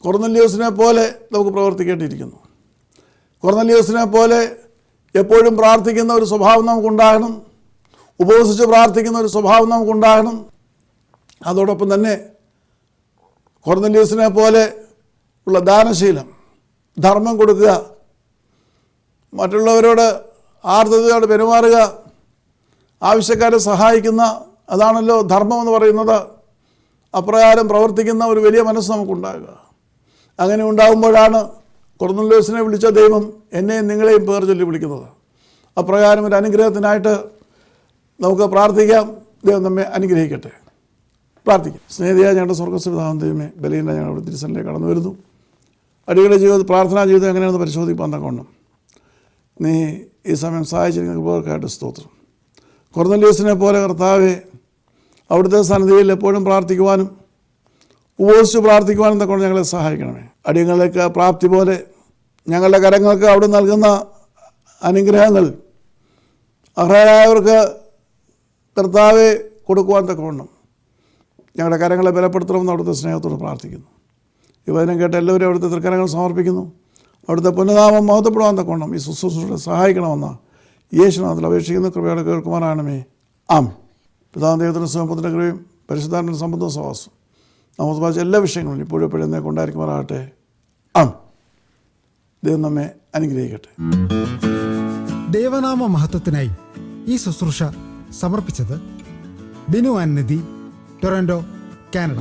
കൊർന്നല്യോസിനെ പോലെ നമുക്ക് പ്രവർത്തിക്കേണ്ടിയിരിക്കുന്നു. കൊർന്നല്യോസിനെ പോലെ എപ്പോഴും പ്രാർത്ഥിക്കുന്ന ഒരു സ്വഭാവം നമുക്കുണ്ടാകണം. ഉപവസിച്ച് പ്രാർത്ഥിക്കുന്ന ഒരു സ്വഭാവം നമുക്കുണ്ടാകണം. അതോടൊപ്പം തന്നെ കൊർന്നല്യോസിനെ പോലെ ഉള്ള ദാനശീലം, ധർമ്മം കൊടുക്കുക, മറ്റുള്ളവരോട് ആർദ്രതയോടെ പെരുമാറുക, ആവശ്യക്കാരെ സഹായിക്കുന്ന, അതാണല്ലോ ധർമ്മം എന്ന് പറയുന്നത്. അപ്രകാരം പ്രവർത്തിക്കുന്ന ഒരു വലിയ മനസ്സ് നമുക്കുണ്ടാകുക. അങ്ങനെ ഉണ്ടാകുമ്പോഴാണ് കൊർന്നല്യോസിനെ വിളിച്ച ദൈവം എന്നെയും നിങ്ങളെയും പേർ ചൊല്ലി വിളിക്കുന്നത്. അപ്രകാരം ഒരു അനുഗ്രഹത്തിനായിട്ട് നമുക്ക് പ്രാർത്ഥിക്കാം. ദൈവം നമ്മെ അനുഗ്രഹിക്കട്ടെ. പ്രാർത്ഥിക്കാം. സ്നേഹിതയായ ഞങ്ങളുടെ സ്വർഗ്ഗസ്ഥപിതാവാം ദൈവമേ, ബലഹീന ഞങ്ങളുടെ തിരുസന്നിധിയിലേക്ക് കടന്നു വരുന്നു. അടികളുടെ ജീവിതം, പ്രാർത്ഥനാ ജീവിതം എങ്ങനെയാണെന്ന് പരിശോധിക്കാൻ തക്കവണ്ണം നീ ഈ സമയം സഹായിച്ചിരിക്കുന്ന കൃപകൾക്കായിട്ട് സ്തോത്രം. കൊർന്നല്യോസിനെ പോലെ കർത്താവെ, അവിടുത്തെ സന്നിധിയിൽ എപ്പോഴും പ്രാർത്ഥിക്കുവാനും ഉപവസിച്ച് പ്രാർത്ഥിക്കുവാനും തക്കൊണ്ട് ഞങ്ങളെ സഹായിക്കണമേ. അടിയങ്ങളിലേക്ക് പ്രാപ്തി പോലെ ഞങ്ങളുടെ കരങ്ങൾക്ക് അവിടെ നൽകുന്ന അനുഗ്രഹങ്ങൾ അർഹരായവർക്ക് കർത്താവെ കൊടുക്കുവാൻ തക്കവണ്ണം ഞങ്ങളുടെ കരങ്ങളെ ബലപ്പെടുത്തണമെന്ന് അവിടുത്തെ സ്നേഹത്തോട് പ്രാർത്ഥിക്കുന്നു. ഈ വചനം കേട്ട എല്ലാവരും അവിടുത്തെ തൃക്കരങ്ങൾ സമർപ്പിക്കുന്നു. അവിടുത്തെ പുനഃനാമം മഹത്വപ്പെടുവാൻ തക്കവണ്ണം ഈ ശുശ്രൂഷകളെ സഹായിക്കണമെന്ന് യേശുനാഥത്തിൽ അപേക്ഷിക്കുന്ന കൃപയോടെ കേൾക്കുവാനാണമേ. ആം. പിതാവിൻ ദൈവത്തിൻ്റെ സ്നേഹത്തിൻ്റെ കൃപയും പരിശുദ്ധാത്മാവിൻ്റെ സംബന്ധവും സഹവാസവും നമുക്ക് വായിച്ച എല്ലാ വിഷയങ്ങളും ഇപ്പോഴും എപ്പോഴും എന്നേക്കും ഉണ്ടായിരിക്കുമാറാകട്ടെ. ആം. ദൈവം നമ്മെ അനുഗ്രഹിക്കട്ടെ. ദൈവനാമ മഹത്വത്തിനായി ഈ ശുശ്രൂഷ സമർപ്പിച്ചത് Binu and Nidhi, Toronto, Canada.